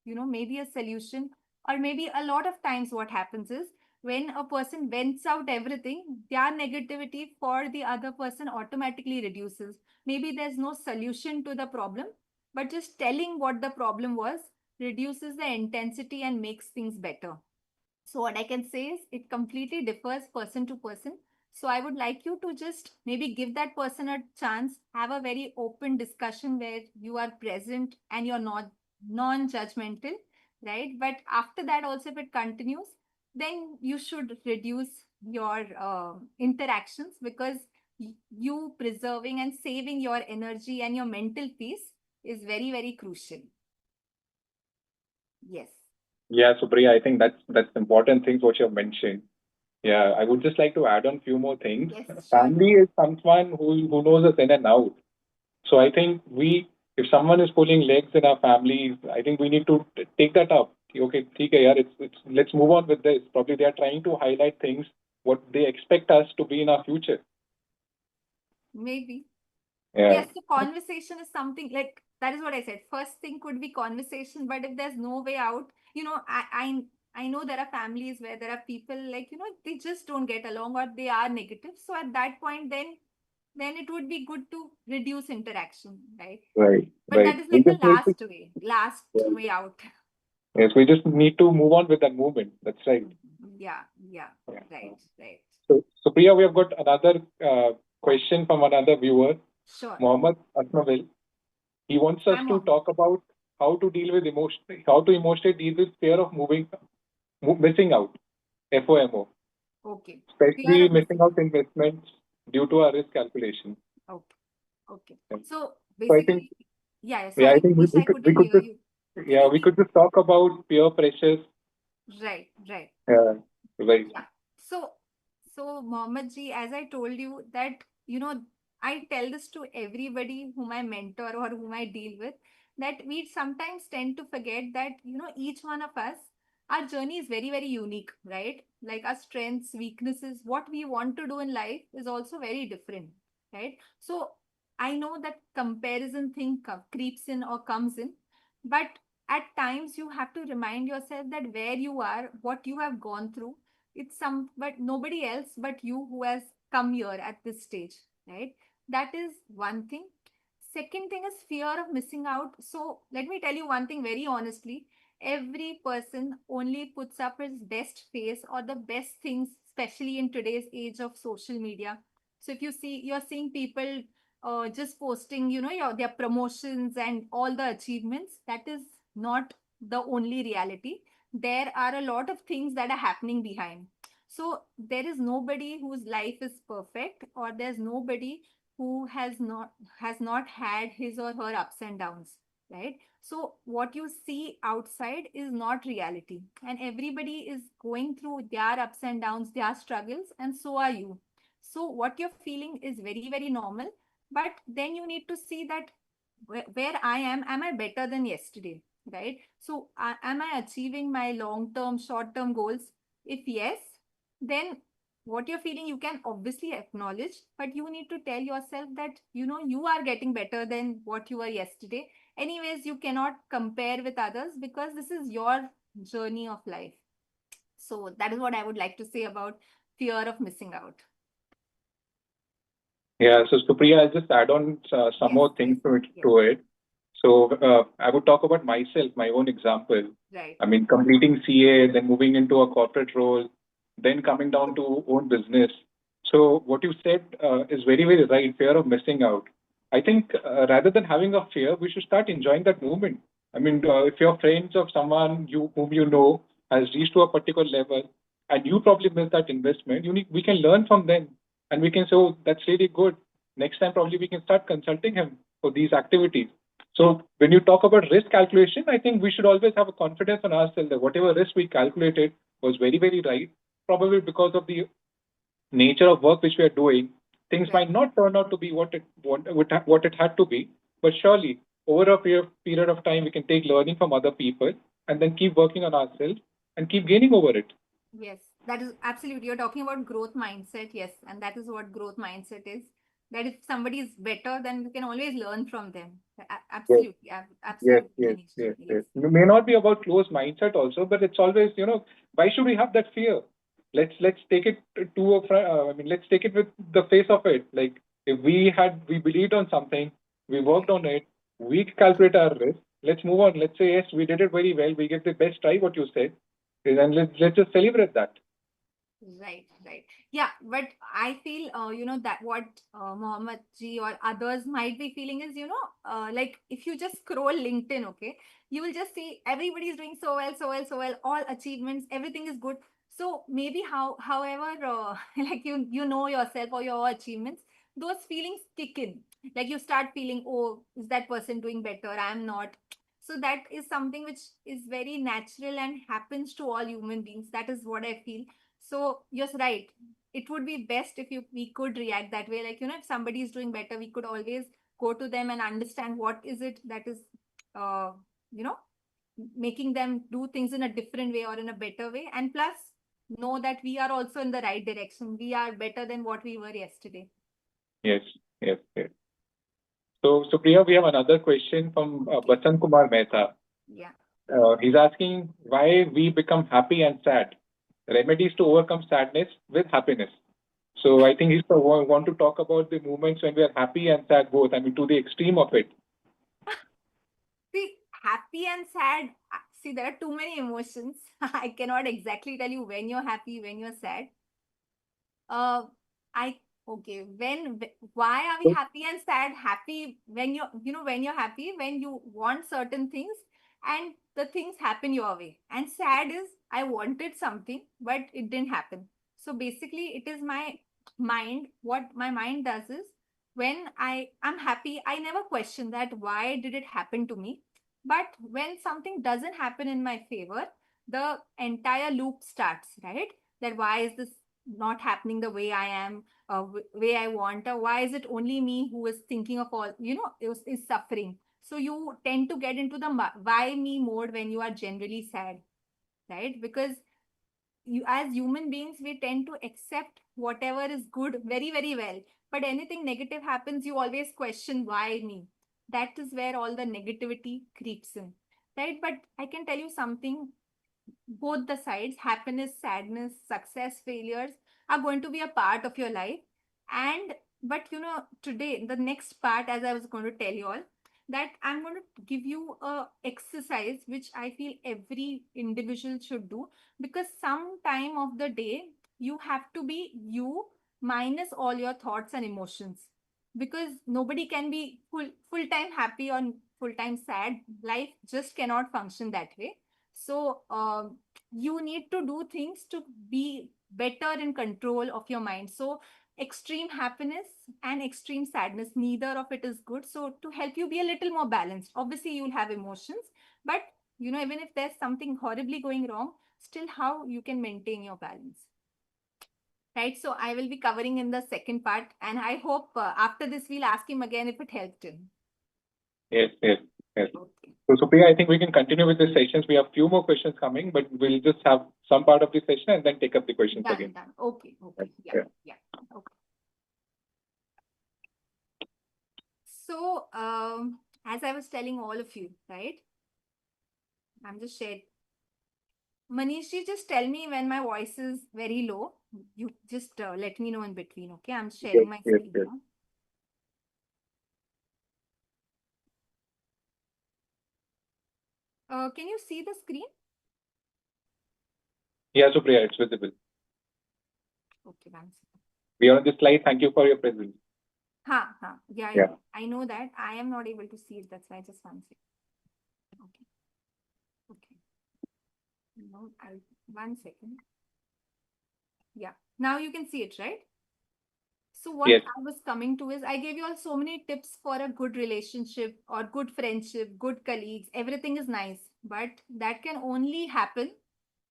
maybe a solution. Or maybe a lot of times what happens is, when a person vents out everything, their negativity for the other person automatically reduces. Maybe there's no solution to the problem, but just telling what the problem was reduces the intensity and makes things better. So what I can say is, it completely differs person to person. So I would like you to just maybe give that person a chance, have a very open discussion where you are present and you're not non-judgmental, right? But after that also, if it continues, then you should reduce your interactions, because you preserving and saving your energy and your mental peace is very, very crucial. Yes. Yeah, Supriya, I think that's important things what you have mentioned. Yeah, I would just like to add on few more things. Yes, sure. Family is someone who knows us in and out. So I think if someone is pulling legs in our family, I think we need to take that up. Okay, ठीक है यार, let's move on with this. Probably they are trying to highlight things what they expect us to be in our future. Maybe. Yeah. Yes, so conversation is something like that is what I said. First thing could be conversation, but if there's no way out, I know there are families where there are people like, they just don't get along or they are negative. So at that point, then it would be good to reduce interaction, right? Right. But that is like the last Yeah. way out. Yes, we just need to move on with that movement. That's right. Yeah. Yeah. Right. So, Supriya, we have got another question from another viewer, Sure. Mohammed Asmavel. He wants us I'm to on. talk about how to deal with how to emotionally deal with fear of missing out, FOMO, Okay. Fear especially of missing missing out out. investments due to our risk calculation. Okay. Okay. Yeah. So So I think, basically, yeah, yeah, I sorry, think Manish, I we couldn't could hear just, you. yeah, we could just talk about peer pressures. Right, right. Yeah, right. Yeah. So, so Mohammed ji, as I told you that, I tell this to everybody whom I mentor or whom I deal with, that we sometimes tend to forget that, each one of us, our journey is very, very unique, right? Like our strengths, weaknesses, what we want to do in life is also very different, right? So I know that comparison thing creeps in or comes in, but at times you have to remind yourself that where you are, what you have gone through, it's some but nobody else but you who has come here at this stage, right? That is one thing. Second thing is fear of missing out. So let me tell you one thing very honestly. Every person only puts up his best face or the best things, especially in today's age of social media. So if you're seeing people just posting, their promotions and all the achievements. That is not the only reality. There are a lot of things that are happening behind. So there is nobody whose life is perfect, or there's nobody who has not had his or her ups and downs, right? So what you see outside is not reality, and everybody is going through their ups and downs, their struggles, and so are you. So what you're feeling is very, very normal, but then you need to see that where I am I better than yesterday, right? So am I achieving my long term, short term goals? If yes, then what you're feeling you can obviously acknowledge, but you need to tell yourself that you are getting better than what you were yesterday. Anyways, you cannot compare with others because this is your journey of life. So that is what I would like to say about fear of missing out. Yeah, so Supriya, I'll just add on some Yes, more yes, things to it. yes. To it. So I would talk about myself, my own example. Right, I mean, completing CA, then moving into a corporate role, then coming down to own business. So what you said is very, very right. Fear of missing out. I think rather than having a fear, we should start enjoying that movement. I mean, if you're friends of someone whom you know has reached to a particular level, and you probably missed that investment, we can learn from them, and we can say, oh, that's really good. Next time, probably we can start consulting him for these activities. So when you talk about risk calculation, I think we should always have a confidence on ourselves that whatever risk we calculated was very, very right. Probably because of the nature of work which we are doing, things right. might not turn out to be what it had to be. But surely, over a period of time, we can take learning from other people and then keep working on ourselves and keep gaining over it. Yes, that is absolutely. You're talking about growth mindset. Yes, and that is what growth mindset is. That if somebody is better, then you can always learn from them. Absolutely, Yes, absolutely, yes, Manish ji. yes, Yes, yes. It may not be about closed mindset also, but it's always, why should we have that fear? Let's take it to I mean, let's take it with the face of it. Like if we believed on something, we worked right, on it, we calculate our risk. Let's move on. Let's say yes, we did it very well. We get the best try. What you said, and let's just celebrate that. right, right. Yeah, but I feel, that what Mohammed ji or others might be feeling is, like if you just scroll LinkedIn, okay, you will just see everybody is doing so well, so well, so well, all achievements, everything is good. So maybe however, like you know yourself or your achievements, those feelings kick in. Like you start feeling, oh, is that person doing better? I'm not. So that is something which is very natural and happens to all human beings. That is what I feel. So you're right. It would be best if we could react that way. Like, if somebody is doing better, we could always go to them and understand what is it that is uh you know making them do things in a different way or in a better way. And plus know that we are also in the right direction. We are better than what we were yesterday. Yes, yes, yes. So Priya, we have another question from Okay. Basant Kumar Mehta. Yeah. He's asking why we become happy and sad. Remedies to overcome sadness with happiness. So I think he's want to talk about the moments when we are happy and sad both. I mean, to the extreme of it. See, happy and sad. See, there are too many emotions. I cannot exactly tell you when you're happy, when you're sad. I okay. Why are we happy and sad? Happy when when you're happy, when you want certain things and the things happen your way. And sad is I wanted something, but it didn't happen. So basically, it is my mind. What my mind does is when am happy, I never question that why did it happen to me. But when something doesn't happen in my favor, the entire loop starts, right? That why is this not happening the way I am, way I want, or why is it only me who is thinking of all, is suffering. So you tend to get into the why me mode when you are generally sad, right? Because you, as human beings, we tend to accept whatever is good very, very well. But anything negative happens, you always question why me. That is where all the negativity creeps in, right? But I can tell you something, both the sides, happiness, sadness, success, failures, are going to be a part of your life. And but today the next part, as I was going to tell you all, that I'm going to give you a exercise which I feel every individual should do, because some time of the day you have to be you minus all your thoughts and emotions, because nobody can be full time happy or full time sad. Life just cannot function that way. So you need to do things to be better in control of your mind. So extreme happiness and extreme sadness, neither of it is good. So to help you be a little more balanced, obviously you'll have emotions, but even if there's something horribly going wrong, still how you can maintain your balance, right? So I will be covering in the second part, and I hope after this we'll ask him again if it helped him. Yes, yes, yes. Okay. So, Supriya, I think we can continue with the sessions. We have few more questions coming, but we'll just have some part of the session and then take up the questions again. Done. Okay. Yeah. Yeah. Okay. So, as I was telling all of you, right? I'm just sharing. Manish ji, just tell me when my voice is very low. You just let me know in between, okay? I'm sharing my Yes, screen yes. now. Can you see the screen? Yeah, Supriya, it's visible. Okay, one second. We are on the slide. Thank you for your presence. Yeah. I know that. I am not able to see it. That's why just one second. Okay. No, one second. Yeah. Now you can see it, right? So what Yes. I was coming to is I gave you all so many tips for a good relationship or good friendship, good colleagues. Everything is nice, but that can only happen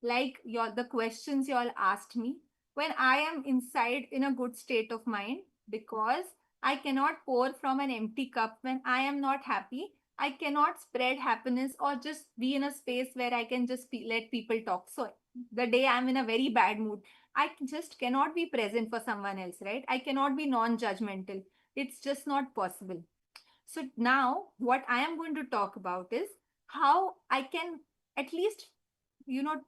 like the questions you all asked me when I am inside in a good state of mind, because I cannot pour from an empty cup when I am not happy. I cannot spread happiness or just be in a space where I can just let people talk. So the day I'm in a very bad mood, I just cannot be present for someone else, right? I cannot be non-judgmental. It's just not possible. So now what I am going to talk about is how I can at least,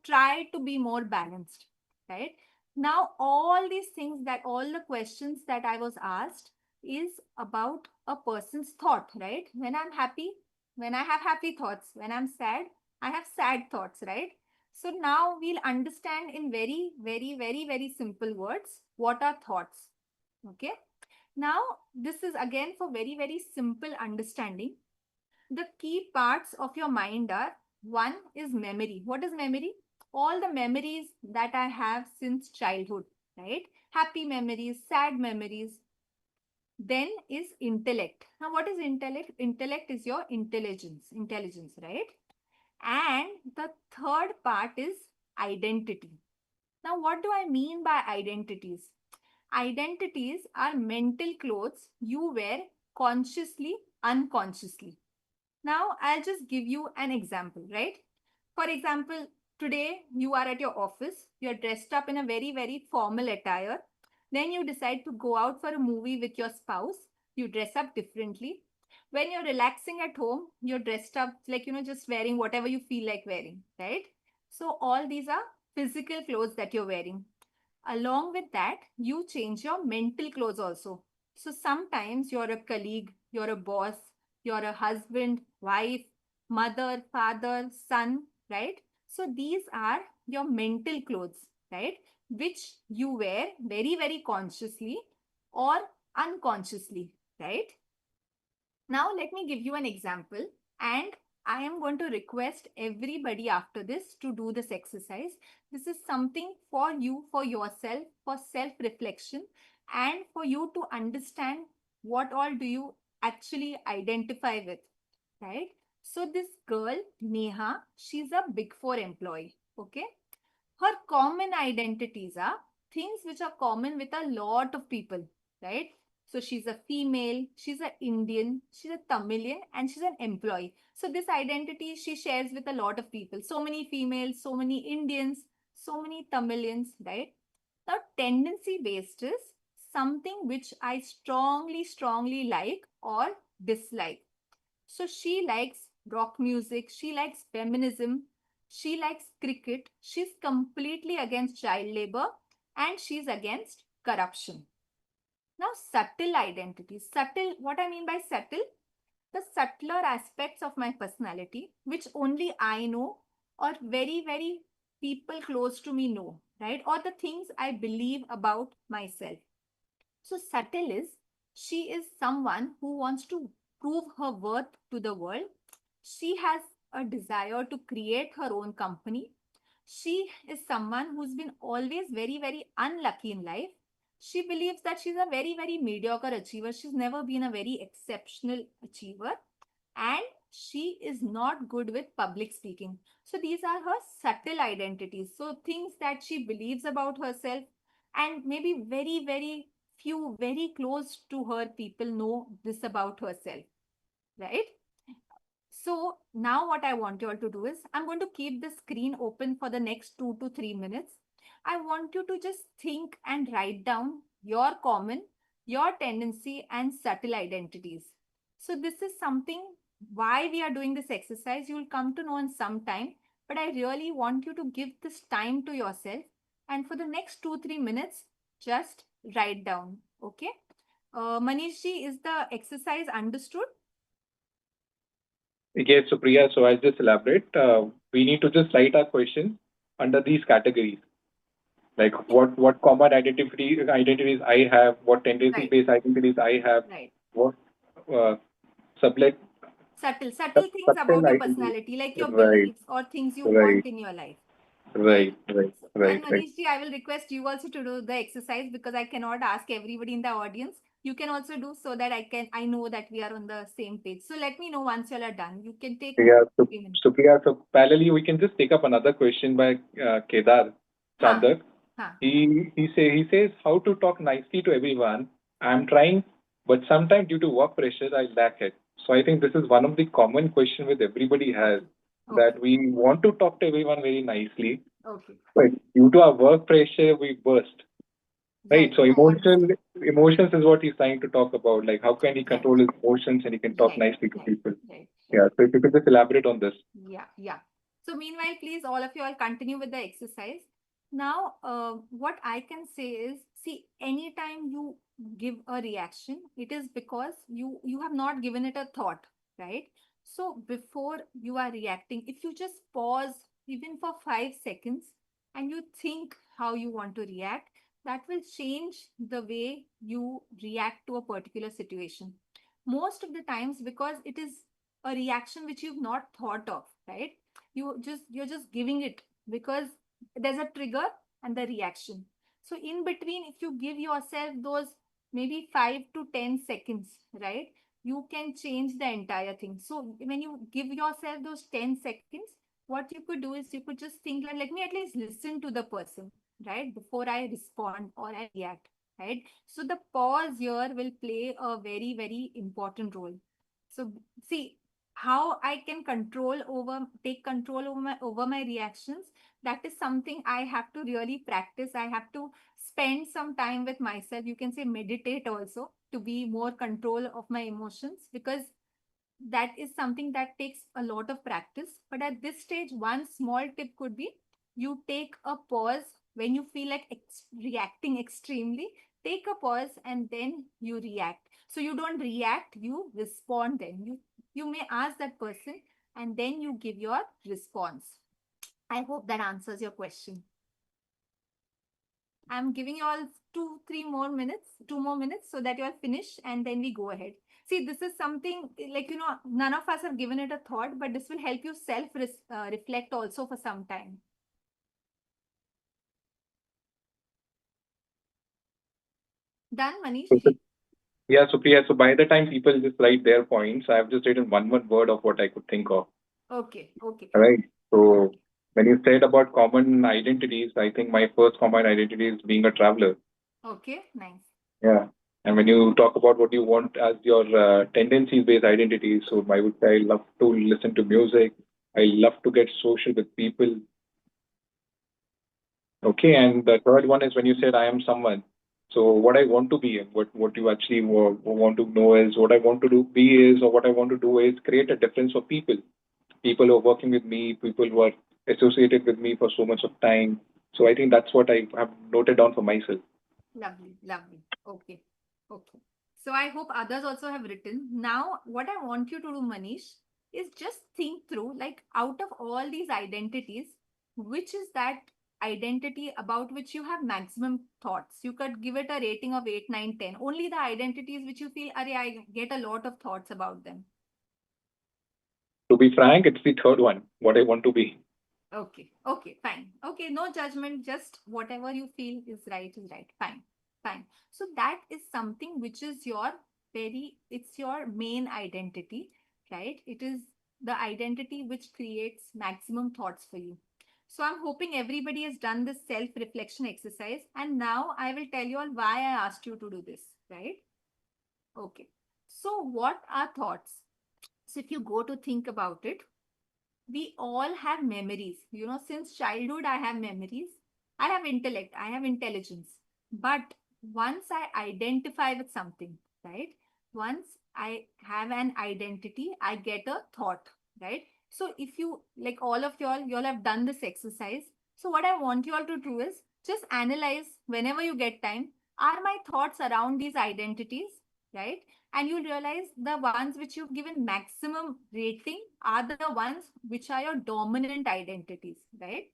try to be more balanced, right? Now, all these things, that all the questions that I was asked is about a person's thought, right? When I'm happy, when I have happy thoughts, when I'm sad, I have sad thoughts, right? So now we'll understand in very, very, very, very simple words what are thoughts. Okay. Now, this is again for very, very simple understanding. The key parts of your mind are: one is memory. What is memory? All the memories that I have since childhood, right? Happy memories, sad memories. Then is intellect. Now, what is intellect? Intellect is your intelligence, right? And the third part is identity. Now, what do I mean by identities? Identities are mental clothes you wear consciously, unconsciously. Now, I'll just give you an example, right? For example, today you are at your office, you're dressed up in a very, very formal attire. Then you decide to go out for a movie with your spouse. You dress up differently. When you're relaxing at home, you're dressed up like, just wearing whatever you feel like wearing, right? So, all these are physical clothes that you're wearing. Along with that, you change your mental clothes also. So sometimes you're a colleague, you're a boss, you're a husband, wife, mother, father, son, right? So these are your mental clothes, right? which you wear very, very consciously or unconsciously, right? Now, let me give you an example, and I am going to request everybody after this to do this exercise. This is something for you, for yourself, for self-reflection, and for you to understand what all do you actually identify with, right? So this girl, Neha, she's a Big Four employee, okay? Her common identities are things which are common with a lot of people, right? So she's a female, she's an Indian, she's a Tamilian, and she's an employee. So this identity she shares with a lot of people. So many females, so many Indians, so many Tamilians, right? Now, tendency based is something which I strongly, strongly like or dislike. So she likes rock music, she likes feminism, she likes cricket, she's completely against child labor, and she's against corruption. Now, subtle identities. Subtle, what I mean by subtle? The subtler aspects of my personality, which only I know, or very, very people close to me know, right? Or the things I believe about myself. So, subtle is she is someone who wants to prove her worth to the world. She has a desire to create her own company. She is someone who's been always very, very unlucky in life. She believes that she's a very, very mediocre achiever. She's never been a very exceptional achiever. And she is not good with public speaking. So these are her subtle identities. So things that she believes about herself, and maybe very, very few, very close to her people know this about herself, right? So now what I want you all to do is I'm going to keep the screen open for the next 2 to 3 minutes. I want you to just think and write down your common, your tendency and subtle identities. So this is something why we are doing this exercise. You will come to know in some time, but I really want you to give this time to yourself. And for the next 2 3 minutes, just write down. Okay. Manish ji, is the exercise understood? Yes, Supriya. So I'll just elaborate. We need to just write our questions under these categories, like what common identities I have, what tendency Right, based identities I have, right. what uh, sublet Subtle things subtle about your identities. personality, like your Right, beliefs or things you right, want in your life, right? right, right, So, and right, right. Manish ji, I will request you also to do the exercise because I cannot ask everybody in the audience. You can also do so that I know that we are on the same page. So let me know once you all are done. You can take Yeah, so 3 minutes. Supriya, so parallelly we can just take up another question by Kedar Ha, Chandak. ha. He says how to talk nicely to everyone. I'm trying, but sometimes due to work pressure, I lack it. So I think this is one of the common question with everybody has, Okay, that okay, we want to talk to everyone very nicely, okay. but due to our work pressure, we burst. Right. Right, So I understand. emotions is what he's trying to talk about. Like how can he Right, control his emotions and he can talk right, nicely to right, people. right, right. Yeah. So if you could just elaborate on this. Yeah, yeah. So meanwhile, please, all of you all continue with the exercise. Now, what I can say is, see, anytime you give a reaction, it is because you have not given it a thought, right? So before you are reacting, if you just pause even for 5 seconds and you think how you want to react, that will change the way you react to a particular situation. Most of the times, because it is a reaction which you've not thought of, right? You're just giving it because there's a trigger and the reaction. So in between, if you give yourself those maybe 5 to 10 seconds, right, you can change the entire thing. So when you give yourself those 10 seconds, what you could do is you could just think like, let me at least listen to the person, right, before I respond or I react, right? So the pause here will play a very, very important role. So see, how I can take control over my reactions. That is something I have to really practice. I have to spend some time with myself. You can say meditate also to be more control of my emotions, because that is something that takes a lot of practice. But at this stage, one small tip could be you take a pause when you feel like reacting extremely. Take a pause and then you react. So you don't react, you respond. Then you may ask that person and then you give your response. I hope that answers your question. I'm giving you all 2 more minutes so that you all finish and then we go ahead. See, this is something like, none of us have given it a thought, but this will help you reflect also for some time. Done, Manish? Yeah, Supriya. So by the time people just write their points, I've just written one word of what I could think of. Okay. Right. So when you said about common identities, I think my first common identity is being a traveler. Okay, nice. Yeah. And when you talk about what you want as your tendencies-based identity, so I would say I love to listen to music. I love to get social with people. Okay. And the third one is when you said I am someone. So what I want to be and what you actually want to know is what I want to do be is or what I want to do is create a difference for people who are working with me, people who are associated with me for so much of time. So I think that's what I have noted down for myself. Lovely. Okay. So I hope others also have written. Now, what I want you to do, Manish, is just think through, like, out of all these identities, which is that identity about which you have maximum thoughts? You could give it a rating of 8, 9, 10. Only the identities which you feel, I get a lot of thoughts about them. To be frank, it's the third one, what I want to be. Okay, fine. Okay, no judgment, just whatever you feel is right. Fine. So that is something which is it's your main identity, right? It is the identity which creates maximum thoughts for you. So I'm hoping everybody has done this self-reflection exercise. And now I will tell you all why I asked you to do this, right? Okay. So what are thoughts? So if you go to think about it, we all have memories. Since childhood, I have memories. I have intellect. I have intelligence. But once I identify with something, right? Once I have an identity, I get a thought, right? So if you, like all of you all have done this exercise. So what I want you all to do is just analyze whenever you get time. Are my thoughts around these identities, right? And you'll realize the ones which you've given maximum rating are the ones which are your dominant identities, right?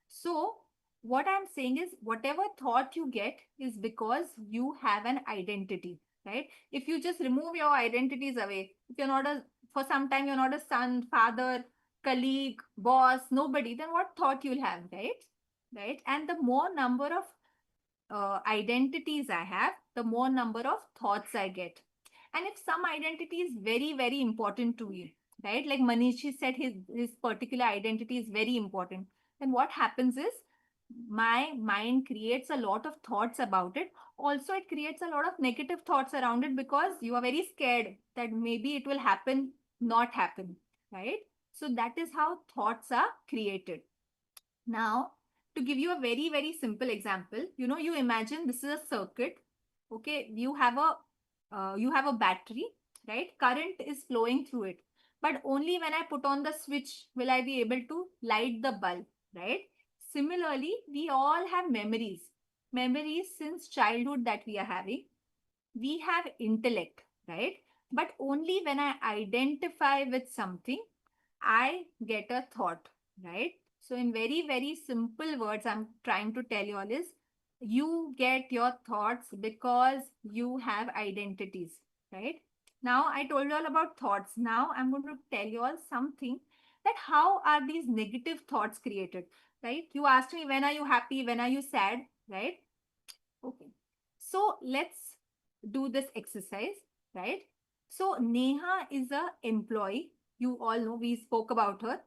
So what I'm saying is whatever thought you get is because you have an identity, right? If you just remove your identities away, if you're not for some time you're not a son, father, colleague, boss, nobody, then what thought you'll have, right? And the more number of identities I have, the more number of thoughts I get. And if some identity is very, very important to you, right? Like Manishi said, his particular identity is very important. Then what happens is my mind creates a lot of thoughts about it. Also, it creates a lot of negative thoughts around it because you are very scared that maybe it will happen, not happen, right? So that is how thoughts are created. Now, to give you a very, very simple example, you imagine this is a circuit. Okay, you have a battery, right? Current is flowing through it, but only when I put on the switch will I be able to light the bulb, right? Similarly, we all have memories since childhood that we are having. We have intellect, right? But only when I identify with something, I get a thought, right? So, in very, very simple words, I'm trying to tell you all is you get your thoughts because you have identities, right? Now, I told you all about thoughts. Now, I'm going to tell you all something that how are these negative thoughts created, right? You asked me, when are you happy? When are you sad, right? Okay. So, let's do this exercise, right? So, Neha is a employee. You all know we spoke about her.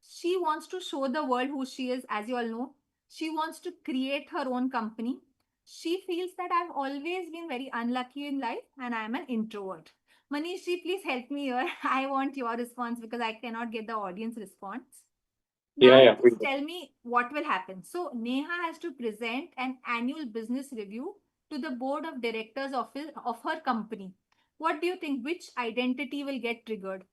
She wants to show the world who she is, as you all know. She wants to create her own company. She feels that I've always been very unlucky in life and I am an introvert. Manish ji, please help me here. I want your response because I cannot get the audience response. Now, just tell me what will happen. So, Neha has to present an annual business review to the board of directors of her company. What do you think? Which identity will get triggered?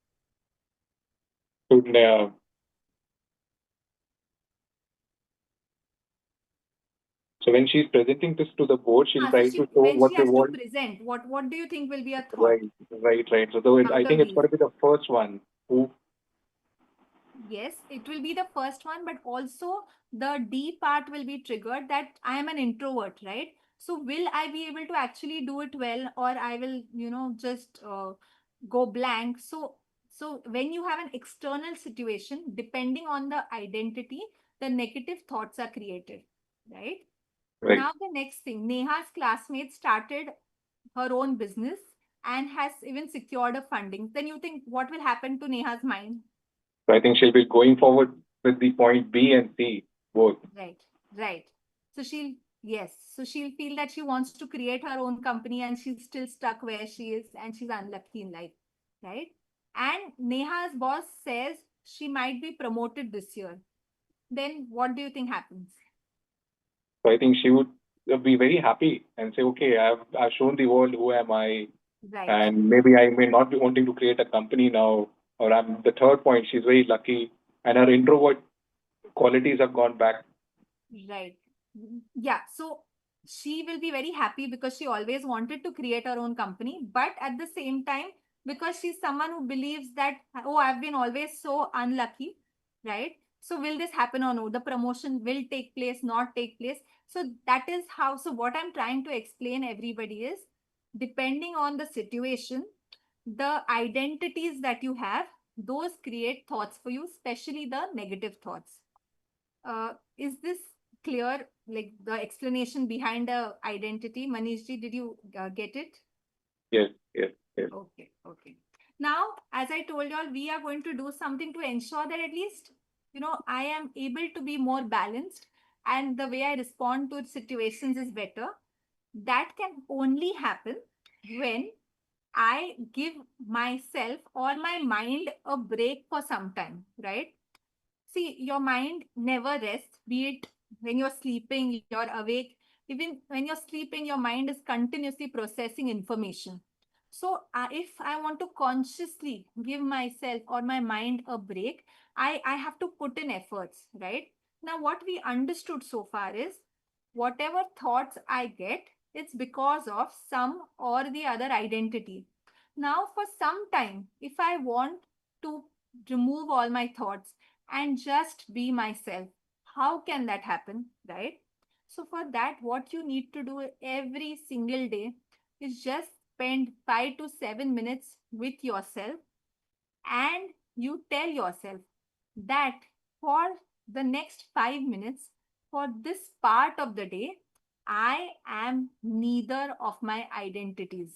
So when she's presenting this to the board, she'll try to show when what she they has want. to present, what do you think will be a thought? Right. So I think it's got to be the first one. Who Yes, it will be the first one, but also the D part will be triggered that I am an introvert, right? So will I be able to actually do it well, or I will, just go blank? So when you have an external situation, depending on the identity, the negative thoughts are created, right? Right. Now the next thing, Neha's classmate started her own business and has even secured a funding. Then you think what will happen to Neha's mind? So I think she'll be going forward with the point B and C both. Right, right. So yes, so she'll feel that she wants to create her own company and she's still stuck where she is and she's unlucky in life, right? And Neha's boss says she might be promoted this year. Then what do you think happens? So I think she would be very happy and say, okay, I've shown the world who am I, Right, and maybe I may not be wanting to create a company now. Or I'm the third point. She's very lucky, and her introvert qualities have gone back. right. Yeah, so she will be very happy because she always wanted to create her own company, but at the same time, because she's someone who believes that, oh, I've been always so unlucky, right? So will this happen or no? The promotion will take place, not take place. So that is how. So what I'm trying to explain everybody is, depending on the situation, the identities that you have, those create thoughts for you, especially the negative thoughts. Is this clear, like the explanation behind the identity? Manishji, did you get it? Yes, yes, yes. Okay, okay. Now, as I told you all, we are going to do something to ensure that at least, I am able to be more balanced and the way I respond to situations is better. That can only happen when I give myself or my mind a break for some time, right? See, your mind never rests, be it when you're sleeping, you're awake. Even when you're sleeping, your mind is continuously processing information. So, if I want to consciously give myself or my mind a break, I have to put in efforts, right? Now, what we understood so far is whatever thoughts I get, it's because of some or the other identity. Now, for some time, if I want to remove all my thoughts, and just be myself. How can that happen, right? So, for that, what you need to do every single day is just spend 5 to 7 minutes with yourself and you tell yourself that for the next 5 minutes, for this part of the day, I am neither of my identities.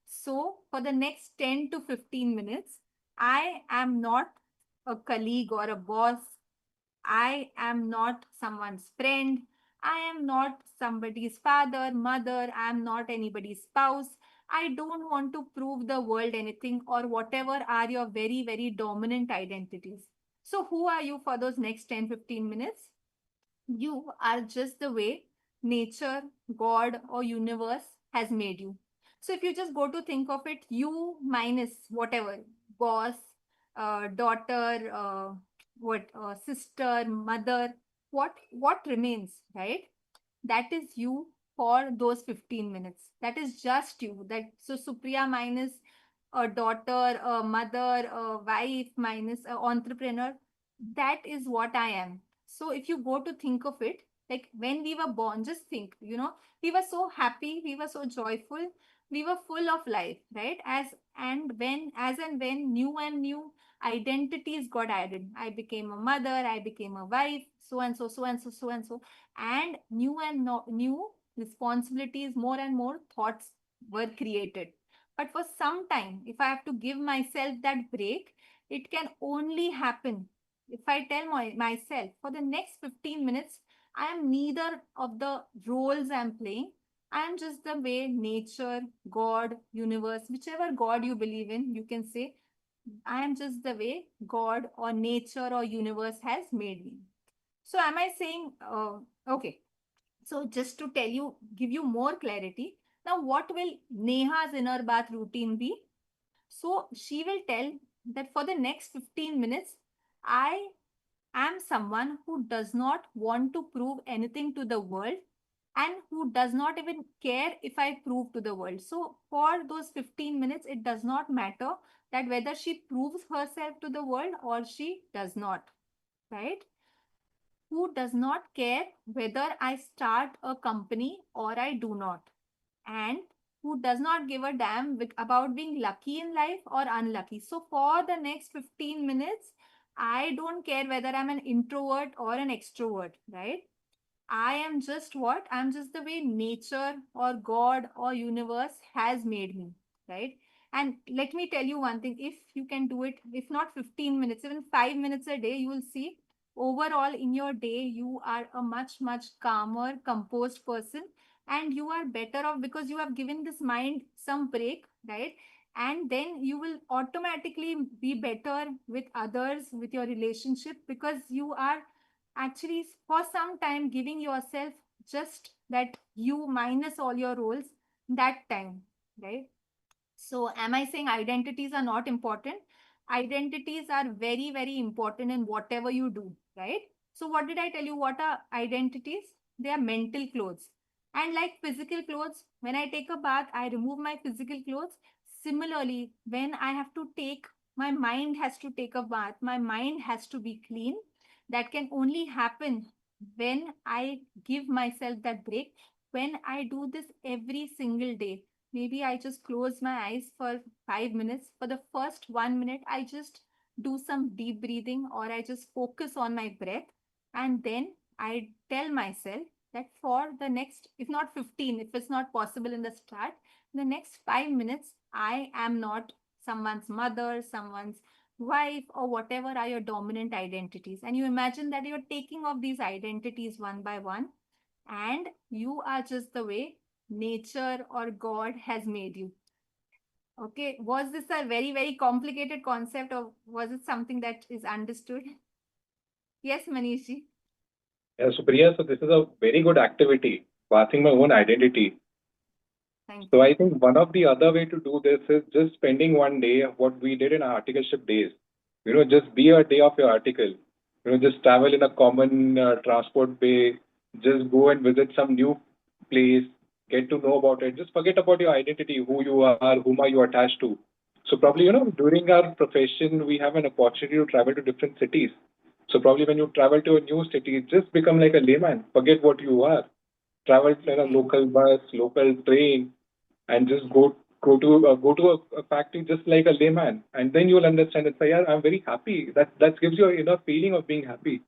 So, for the next 10 to 15 minutes, I am not a colleague or a boss. I am not someone's friend. I am not somebody's father, mother. I am not anybody's spouse. I don't want to prove the world anything or whatever are your very, very dominant identities. So, who are you for those next 10-15 minutes? You are just the way nature, God, or universe has made you. So, if you just go to think of it, you minus whatever boss, daughter, sister, mother, what remains, right? That is you for those 15 minutes. That is just you. That so Supriya minus a daughter, a mother, a wife minus an entrepreneur. That is what I am. So if you go to think of it, like when we were born, just think, we were so happy, we were so joyful, we were full of life, right? As and when new and new identities got added. I became a mother, I became a wife, so and so, so and so, so and so, and new responsibilities, more and more thoughts were created. But for some time, if I have to give myself that break, it can only happen if I tell myself for the next 15 minutes, I am neither of the roles I'm playing. I am just the way nature, God, universe, whichever God you believe in, you can say, I am just the way God or nature or universe has made me. So, am I saying, okay, so just to tell you, give you more clarity, now what will Neha's inner bath routine be? So she will tell that for the next 15 minutes, I am someone who does not want to prove anything to the world. and who does not even care if I prove to the world. So for those 15 minutes, it does not matter that whether she proves herself to the world or she does not, right? Who does not care whether I start a company or I do not, and who does not give a damn about being lucky in life or unlucky. So for the next 15 minutes, I don't care whether I'm an introvert or an extrovert, right? I am just what? I'm just the way nature or God or universe has made me, right? And let me tell you one thing, if you can do it, if not 15 minutes, even 5 minutes a day, you will see overall in your day, you are a much, much calmer, composed person. And you are better off because you have given this mind some break, right? And then you will automatically be better with others, with your relationship, because you are actually for some time giving yourself just that you minus all your roles that time, right? So am I saying identities are not important? Identities are very, very important in whatever you do, right? So what did I tell you? What are identities? They are mental clothes. And like physical clothes, when I take a bath, I remove my physical clothes. Similarly, when I have to take, my mind has to take a bath, my mind has to be clean. That can only happen when I give myself that break, when I do this every single day. Maybe I just close my eyes for 5 minutes. For the first 1 minute, I just do some deep breathing or I just focus on my breath. And then I tell myself that for the next, if not 15, if it's not possible in the start, the next 5 minutes, I am not someone's mother, someone's wife, or whatever are your dominant identities. And you imagine that you're taking off these identities one by one, and you are just the way nature or God has made you. Okay, was this a very, very complicated concept, or was it something that is understood? Yes, Manishi. Yeah, so Priya, so this is a very good activity, bathing my own identity. Thank So you. I think one of the other way to do this is just spending one day of what we did in our articleship days. Just be a day of your article. Just travel in a common transport way. Just go and visit some new place. Get to know about it. Just forget about your identity, who you are, whom are you attached to. So probably, during our profession, we have an opportunity to travel to different cities. So probably when you travel to a new city, just become like a layman. Forget what you are. Travel in a Right. local bus, local train, and just go to a factory just like a layman, and then you'll understand and say, "Yeah, I'm very happy." That gives you a feeling of being happy,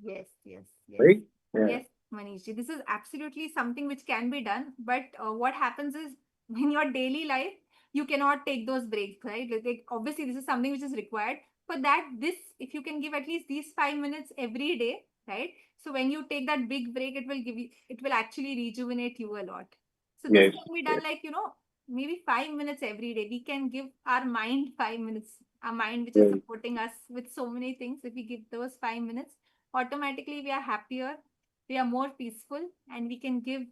Yes, yes, yes. right? Yeah. Yes, Manishi, this is absolutely something which can be done. But what happens is in your daily life, you cannot take those breaks, right? Like, obviously, this is something which is required. For that, this, if you can give at least these 5 minutes every day, right? So when you take that big break, it will actually rejuvenate you a lot. So this Yes. can be Yes. done like, maybe 5 minutes every day. We can give our mind 5 minutes, our mind which is Right. supporting us with so many things. If we give those 5 minutes, automatically we are happier, we are more peaceful, and we can give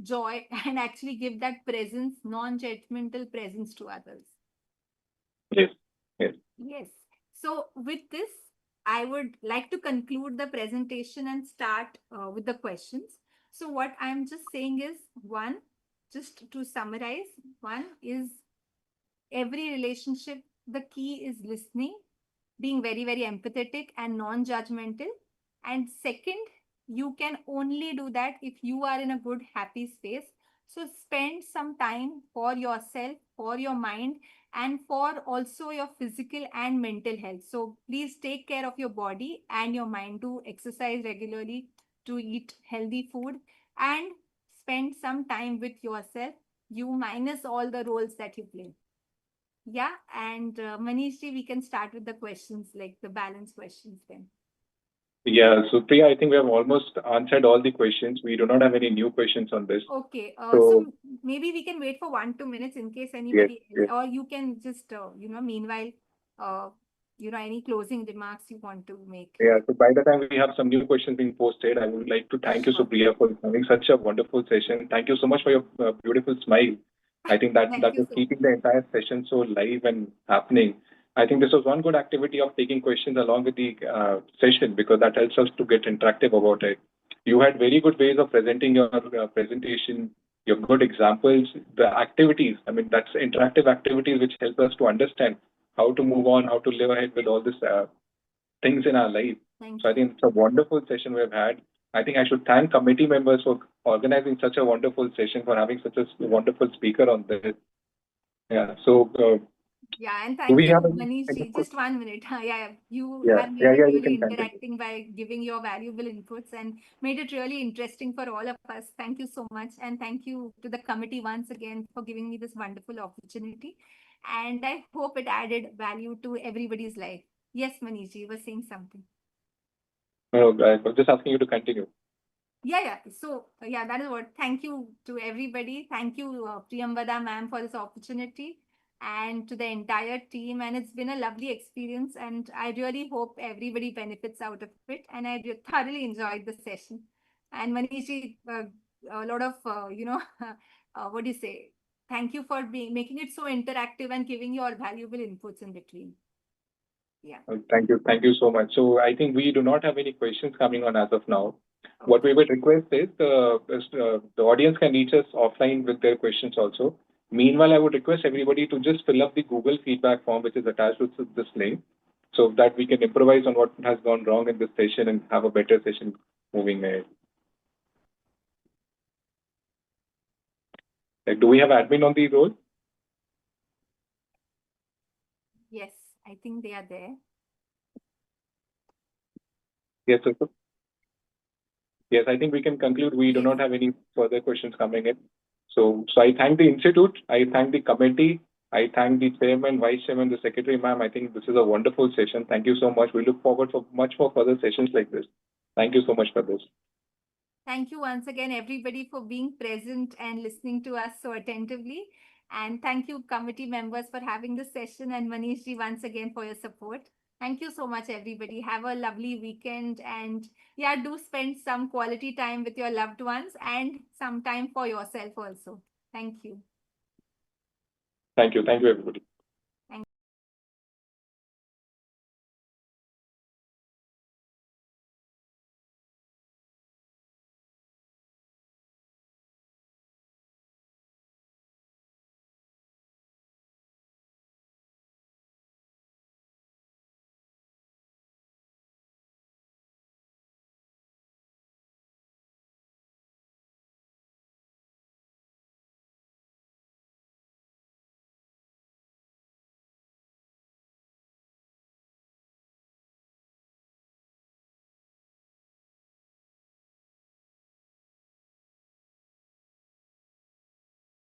joy and actually give that presence, non-judgmental presence to others. Yes. Yes. Yes. So with this, I would like to conclude the presentation and start with the questions. So what I'm just saying is, one, just to summarize, one is every relationship, the key is listening, being very, very empathetic and non-judgmental. And second, you can only do that if you are in a good, happy space. So spend some time for yourself, for your mind, and for also your physical and mental health. So please take care of your body and your mind, to exercise regularly, to eat healthy food, and spend some time with yourself. You minus all the roles that you play. Yeah, and Manishji, we can start with the questions, like the balance questions then. Yeah. So Priya, I think we have almost answered all the questions. We do not have any new questions on this. Okay, so So maybe we can wait for 1-2 minutes in case yes. anybody else, Yes. or you can just, meanwhile, uh, any closing remarks you want to make. Yeah. So by the time we have some new questions being posted, I would like to thank you, Sure. Supriya, for having such a wonderful session. Thank you so much for your beautiful smile. I think that Thank you was so keeping much. the entire session so live and happening. I think this was one good activity of taking questions along with the session, because that helps us to get interactive about it. You had very good ways of presenting your presentation, your good examples, the activities. I mean, that's interactive activities which help us to understand how to move on, how to live ahead with all these things in our life. Thank So I you. think it's a wonderful session we've had. I think I should thank committee members for organizing such a wonderful session, for having such a wonderful speaker on this. Yeah. So Yeah, and do thank we you, have Manish any ji. Just 1 minute. Yeah, you yeah, have made it you really can continue. interacting by giving your valuable inputs and made it really interesting for all of us. Thank you so much. And thank you to the committee once again for giving me this wonderful opportunity. And I hope it added value to everybody's life. Yes, Manish ji, you were saying something. No, I was just asking you to continue. Yeah. So, yeah, that is what. Thank you to everybody. Thank you, Priyambada ma'am, for this opportunity and to the entire team. And it's been a lovely experience. And I really hope everybody benefits out of it. And I thoroughly enjoyed the session. And Manishi, a lot of, what do you say? Thank you for making it so interactive and giving your valuable inputs in between. Yeah. Thank you so much. So I think we do not have any questions coming on as of now. What we would request is the audience can reach us offline with their questions also. Meanwhile, I would request everybody to just fill up the Google feedback form, which is attached to this link, so that we can improvise on what has gone wrong in this session and have a better session moving ahead. Like, do we have admin on the roll? Yes, I think they are there. Yes, sir. Yes, I think we can conclude. We do Yes. not have any further questions coming in. So I thank the institute. I thank the committee. I thank the chairman, vice chairman, the secretary, ma'am. I think this is a wonderful session. Thank you so much. We look forward for much more further sessions like this. Thank you so much for this. Thank you once again, everybody, for being present and listening to us so attentively. And thank you, committee members, for having this session. And Manish ji, once again, for your support. Thank you so much, everybody. Have a lovely weekend. And yeah, do spend some quality time with your loved ones and some time for yourself also. Thank you. Thank you. Thank you, everybody.